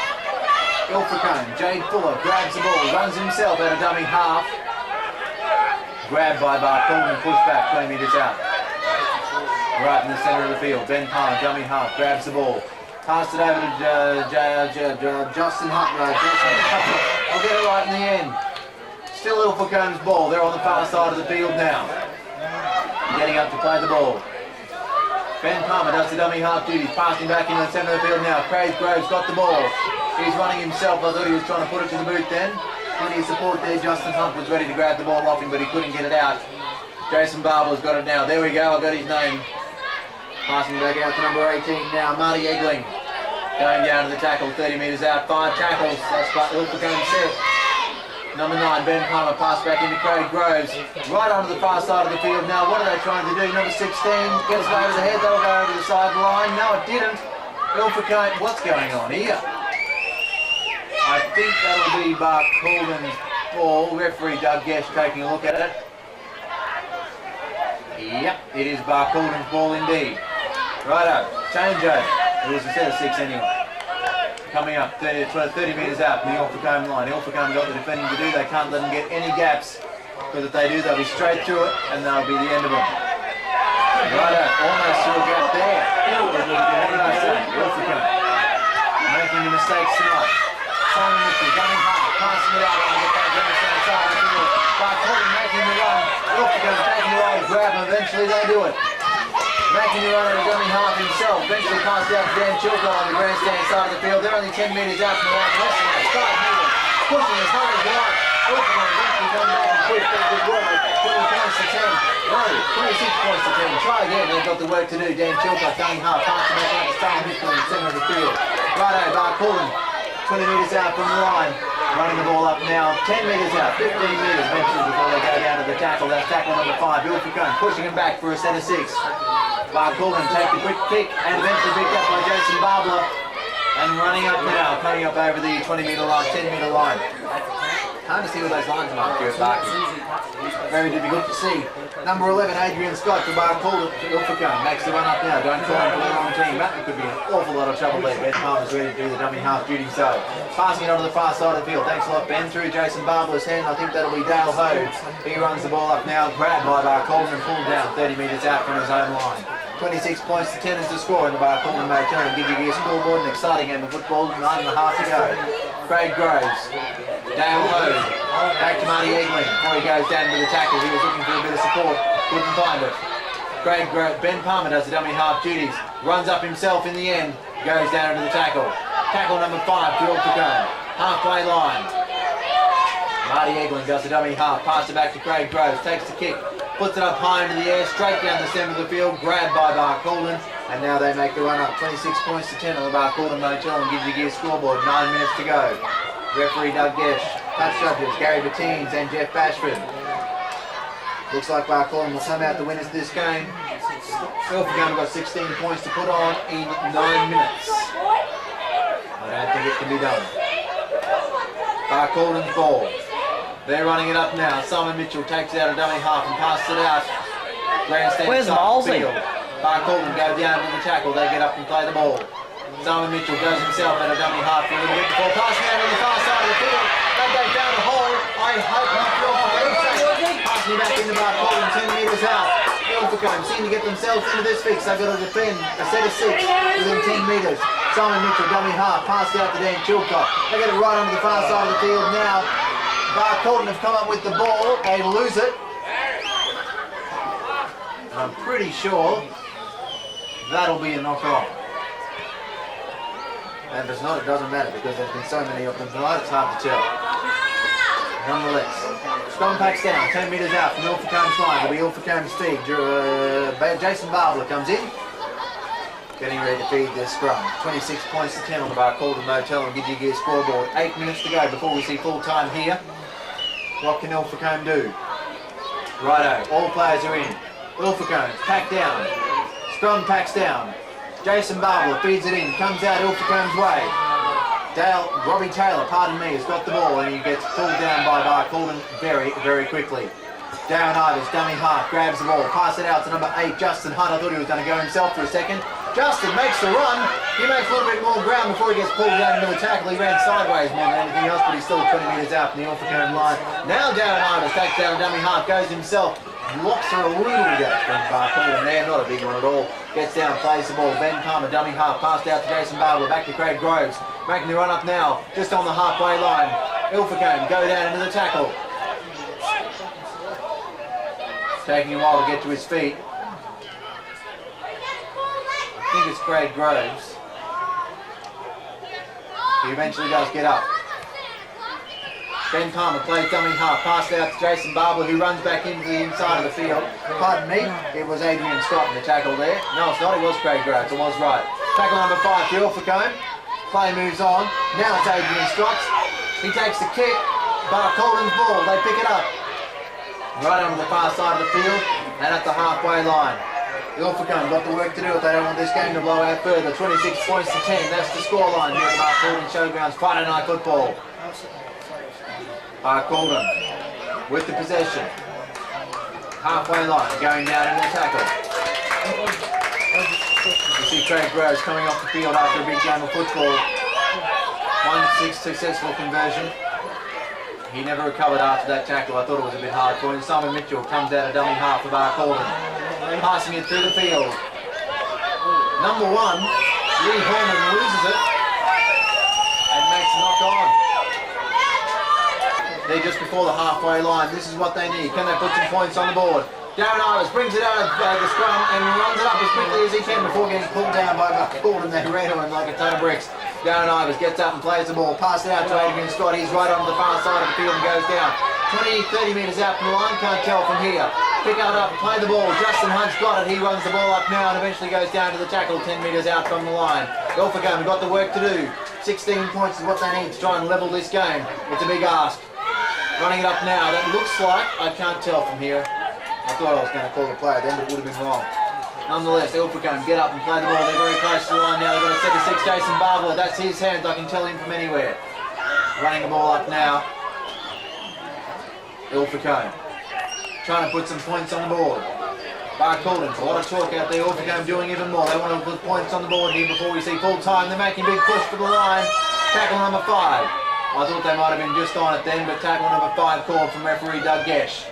B: Ilfracombe, Jade Fuller grabs the ball, runs himself out of dummy half. Grabbed by Barcaldine, pushed back 20 metres out. Right in the centre of the field. Ben Palmer, dummy half, grabs the ball. Passed it over to Justin Hunt. I'll get it right in the end. Still Ilfracombe's ball. They're on the far side of the field now. Getting up to play the ball. Ben Palmer does the dummy half duties. Passing back into the centre of the field now. Craig Groves got the ball. He's running himself. I thought he was trying to put it to the boot then. Plenty of support there. Justin Hunt was ready to grab the ball off him, but he couldn't get it out. Jason Barbler's got it now. There we go. I got his name. Passing back out to number 18 now. Marty Egling. Going down to the tackle. 30 metres out. 5 tackles. That's Ilfracombe set. Number 9, Ben Palmer, pass back into Craig Groves. Right onto the far side of the field now. What are they trying to do? Number 16 gets it over the head. They'll go over the sideline. No, it didn't. Ilfracombe, what's going on here? I think that'll be Barcaldine's ball. Referee Doug Gesh taking a look at it. Yep, it is Barcaldine's ball indeed. Righto, change over. It was a set of 6 anyway. Coming up, 30 metres out from the Ilfracombe line. Ilfracombe got the defending to do. They can't let them get any gaps, because if they do, they'll be straight through it, and they'll be the end of them. Righto, almost through a gap there. What did I say? Ilfracombe making the mistakes tonight. Simon Mitchell going hard, passing it out on the back grandstand side of the field. Barcaldine making the run. Ilfracombe taking the right grab, and eventually they do it. Making the run at a dummy half himself. Eventually passed out to Dan Chilcott on the grandstand side of the field. They're only 10 metres out from the line. Western they start moving, pushing as hard as they want. Ilfracombe eventually come back and push. They good work. 20 points to 10. No, 26 points to 10. Try again. They've got the work to do. Dan Chilcott dummy half. Passing back out to Stalin Mitchell in the centre of the field. Righto, Barcaldine 20 metres out from the line. Running the ball up now, 10 metres out, 15 metres eventually before they go down to the tackle. That's tackle number 5, Ilfracombe pushing him back for a set of 6. Barcaldine take the quick kick and eventually picked up by Jason Barbler. And running up now, coming up over the 20 metre line, 10 metre line. Hard to see what those lines are here at Barking. Very difficult to see. Number 11, Adrian Scott for Barcaldine. Ilfracombe makes the run up now. Don't call him for the wrong team. That could be an awful lot of trouble there. Ben Palmer's ready to do the dummy half duty. So passing it onto the far side of the field. Thanks a lot, Ben. Through Jason Barbler's hand. I think that'll be Dale Ho. He runs the ball up now. Grabbed by Barcaldine and pulled down 30 metres out from his own line. 26 points to 10 is the score in the Barcaldine Motel and Giddy Gear scoreboard. An exciting game of football. 9.5 to go. Craig Groves. Dale Ho. Back to Marty Egling before he goes down to the tackle. He was looking for a bit of support. Couldn't find it. Craig Groves. Ben Palmer does the dummy half duties. Runs up himself in the end. Goes down into the tackle. Tackle number 5 for Ilfracombe. Halfway line. Marty Egling does the dummy half. Pass it back to Craig Groves. Takes the kick. Puts it up high into the air, straight down the centre of the field, grabbed by Barcaldine, and now they make the run up. 26 points to 10 on the Barcaldine Motel and Giddy Gear scoreboard. 9 minutes to go. Referee Doug Gesh, touch judges Gary Bettines and Jeff Bashford. Looks like Barcaldine will come out the winners this game. Ilfracombe got 16 points to put on in 9 minutes. I don't think it can be done. Barcaldine's ball. They're running it up now. Simon Mitchell takes it out a dummy half and passes it out. Grandstand
C: Where's
B: side
C: Malsey?
B: field. Barcaldine go down to the tackle. They get up and play the ball. Simon Mitchell goes himself at a dummy half for a little bit before passing out on the far side of the field. They found a hole. I hope not for passing back into Barcaldine, 10 metres out. Ilfracombe seem to get themselves into this fix. They've got to defend a set of 6 within 10 metres. Simon Mitchell, dummy half, passed out to Dan Chilcott. They get it right onto the far side of the field now. Barcaldine have come up with the ball. They lose it. And I'm pretty sure that'll be a knock-on. And if it's not, it doesn't matter because there's been so many of them tonight, it's hard to tell. Nonetheless, scrum packs down, 10 metres out from Ilfracombe's line. It'll be Ilfracombe's feed. Jason Barbler comes in, getting ready to feed this scrum. 26 points to 10 on the Barcaldine Motel and Gidgee Gear scoreboard. 8 minutes to go before we see full time here. What can Ilfracombe do? Righto, all players are in. Ilfracombe, packed down. Scrum packs down. Jason Barbler feeds it in, comes out Ilfracombe's way. Robbie Taylor, pardon me, has got the ball and he gets pulled down by Barcaldine very, very quickly. Darren Ivers, dummy half, grabs the ball, pass it out to number 8, Justin Hunt. I thought he was going to go himself for a second. Justin makes the run. He makes a little bit more ground before he gets pulled down into the tackle. He ran sideways more than anything else, but he's still 20 metres out from the Ilfracombe line. Now Darren Ivers takes down a dummy half, goes himself. Blocks are a little bit from Barcaldine there, not a big one at all. Gets down, plays the ball. Ben Palmer, dummy half, passed out to Jason Barbler, back to Craig Groves. Making the run up now, just on the halfway line. Ilfracombe go down into the tackle. Taking a while to get to his feet. I think it's Craig Groves. He eventually does get up. Ben Palmer plays dummy half, passed out to Jason Barbler, who runs back into the inside of the field. Pardon me, it was Adrian Scott in the tackle there. No, it's not, it was Craig Groves, I was right. Tackle number 5 to Ilfracombe. Play moves on. Now it's Adrian Scott. He takes the kick. Barcaldine's ball, they pick it up. Right onto the far side of the field and at the halfway line. Ilfracombe got the work to do if they don't want this game to blow out further. 26 points to 10, that's the scoreline here at Barcaldine Showgrounds Friday Night Football. Barcaldine with the possession. Halfway line, going down into the tackle. You see Craig Groves coming off the field after a big game of football. 1-6 successful conversion. He never recovered after that tackle. I thought it was a bit hard for him. Simon Mitchell comes out a dummy half for Barcaldine. Passing it through the field. Number 1, Lee Horman loses it and makes a knock on. They're just before the halfway line. This is what they need. Can they put some points on the board? Darren Ivers brings it out of the scrum and runs it up as quickly as he can before getting pulled down by Barcaldine. They ran on him like a ton of bricks. Darren Ivers gets up and plays the ball. Passed out to Adrian Scott. He's right on the far side of the field and goes down. 20-30 metres out from the line. Can't tell from here. Pick it up and play the ball. Justin Hunt's got it. He runs the ball up now and eventually goes down to the tackle 10 metres out from the line. Ilfracombe got the work to do. 16 points is what they need to try and level this game. It's a big ask. Running it up now. That looks like, I can't tell from here. I thought I was going to call the play then, but it would have been wrong. Nonetheless, Ilfracombe get up and play the ball. They're very close to the line now. They've got a set of 6. Jason Barbler, that's his hands. I can tell him from anywhere. Running the ball up now. Ilfracombe trying to put some points on the board. Barcaldine, a lot of talk out there. Ilfracombe doing even more. They want to put points on the board here before we see full time. They're making a big push for the line. Tackle number 5. I thought they might have been just on it then, but tackle number 5 called from referee Doug Gesh.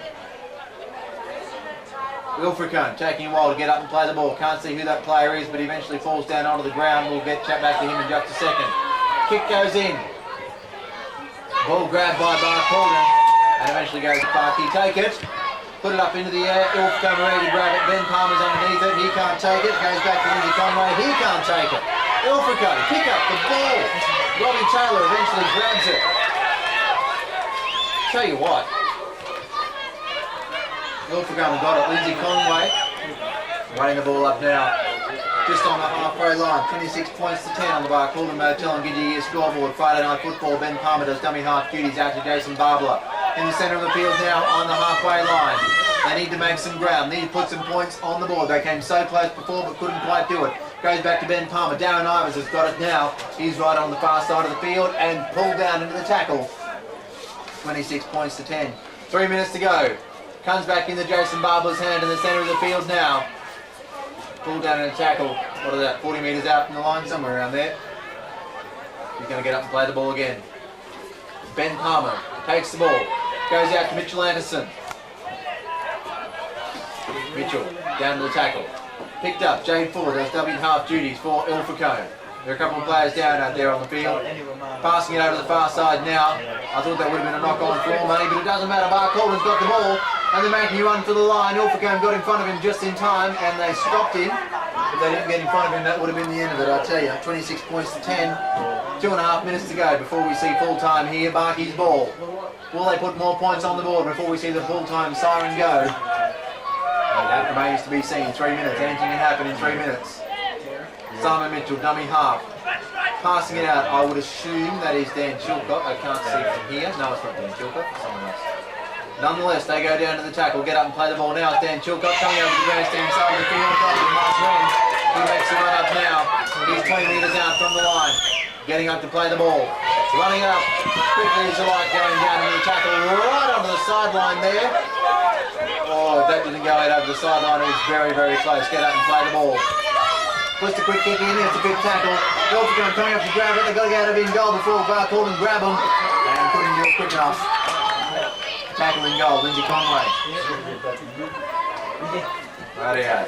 B: Ilfracombe taking a while to get up and play the ball. Can't see who that player is, but he eventually falls down onto the ground. We'll get chat back to him in just a second. Kick goes in. Ball grabbed by Barcaldine and eventually goes to Parky. Take it. Put it up into the air. Ilfracombe ready to grab it. Ben Palmer's underneath it. He can't take it. Goes back to Lindsay Conway. He can't take it. Ilfracombe pick up the ball. Robbie Taylor eventually grabs it. Tell you what. Ilfracombe got it. Lindsay Conway running the ball up now. Just on the halfway line. 26 points to 10 on the Barcaldine Motel and Gidgee Gear scoreboard. Friday Night Football. Ben Palmer does dummy half duties out to Jason Barbler. In the centre of the field now on the halfway line. They need to make some ground. Need to put some points on the board. They came so close before but couldn't quite do it. Goes back to Ben Palmer. Darren Ivers has got it now. He's right on the far side of the field and pulled down into the tackle. 26 points to 10. 3 minutes to go. Comes back into Jason Barbler's hand in the centre of the field now.
A: pulled down in a tackle. What is that, 40 metres out from the line, somewhere around there. He's going to get up and play the ball again. Ben Palmer takes the ball, goes out to Mitchell Anderson. Mitchell down to the tackle. Picked up, Jade Fuller does W half duties for Ilfracombe. There are a couple of players down out there on the field. Passing it over to the far side now. I thought that would have been a knock-on floor money, but it doesn't matter. Barcaldine's got the ball, and they're making you run for the line. Ilfracombe got in front of him just in time, and they stopped him. If they didn't get in front of him, that would have been the end of it, I tell you. 26 points to 10. 2.5 minutes to go before we see full-time here. Barkey's ball. Will they put more points on the board before we see the full-time siren go? That remains to be seen. 3 minutes. Anything can happen in 3 minutes. Simon Mitchell, dummy half. Passing it out, I would assume that is Dan Chilcott. I can't see from here. No, it's not Dan Chilcott, it's someone else. Nonetheless, they go down to the tackle, get up and play the ball now. It's Dan Chilcott coming over to the grandstand side of the field. Mark Wren, he makes the run up now. He's 20 metres out from the line. Getting up to play the ball. Running up quickly as you like, going down into the tackle right onto the sideline there. Oh, if that didn't go out over the sideline, it was very, very close. Get up and play the ball. Puts a quick kick in, it's a big tackle. Ilfracombe coming up to grab it, they've got to get out of in goal before Barcaldine grab them. And couldn't do it quick enough. Tackle in goal, Lindsay Conway. Rightio.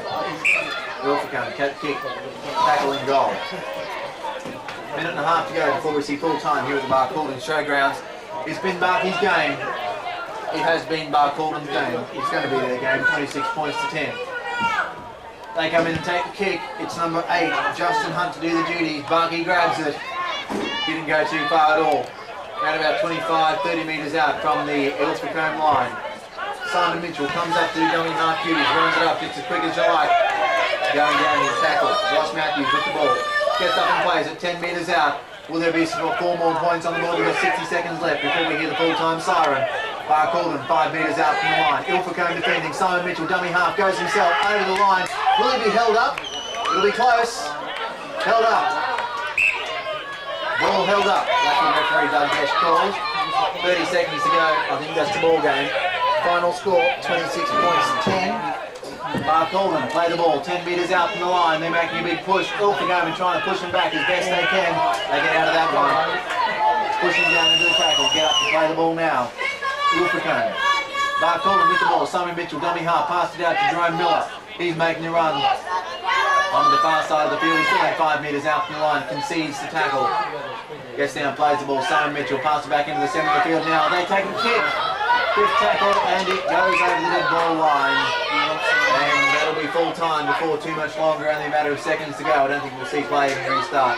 A: Ilfracombe, kick, tackle in goal. Minute and a half to go before we see full time here at the Barcaldine Showgrounds. It's been Barkey's game. It has been Barcaldine's game. It's going to be their game, 26 points to 10. They come in and take the kick. It's number 8, Justin Hunt to do the duties. Barkey grabs it. Didn't go too far at all. Around about 25-30 metres out from the Ilfracombe line. Simon Mitchell comes up to do dummy half duties, runs it up just as quick as you like. Going down in the tackle. Ross Matthews with the ball. Gets up and plays it 10 metres out. Will there be 4 more points on the board? We've got 60 seconds left before we hear the full-time siren. Barcaldine 5 metres out from the line. Ilfracombe defending. Simon Mitchell, dummy half, goes himself over the line. Will he be held up? It'll be close. Held up. Ball held up. That's what referee Doug Gesh calls. 30 seconds to go. I think that's the ball game. Final score, 26 points to 10. Barcaldine play the ball 10 metres out from the line. They're making a big push. Ilfracombe and trying to push them back as best they can. They get out of that one. Pushing down into the tackle. Get up to play the ball now. Ilfracombe. Barcaldine with the ball. Simon Mitchell, dummy half, passed it out to Jerome Miller. He's making the run on the far side of the field. He's still at 5 metres out from the line. Concedes the tackle. Gets down, plays the ball. Simon Mitchell passes back into the centre of the field now. They take a kick. 5th tackle, and it goes over the dead ball line. And that'll be full time before too much longer. Only a matter of seconds to go. I don't think we'll see play even restart.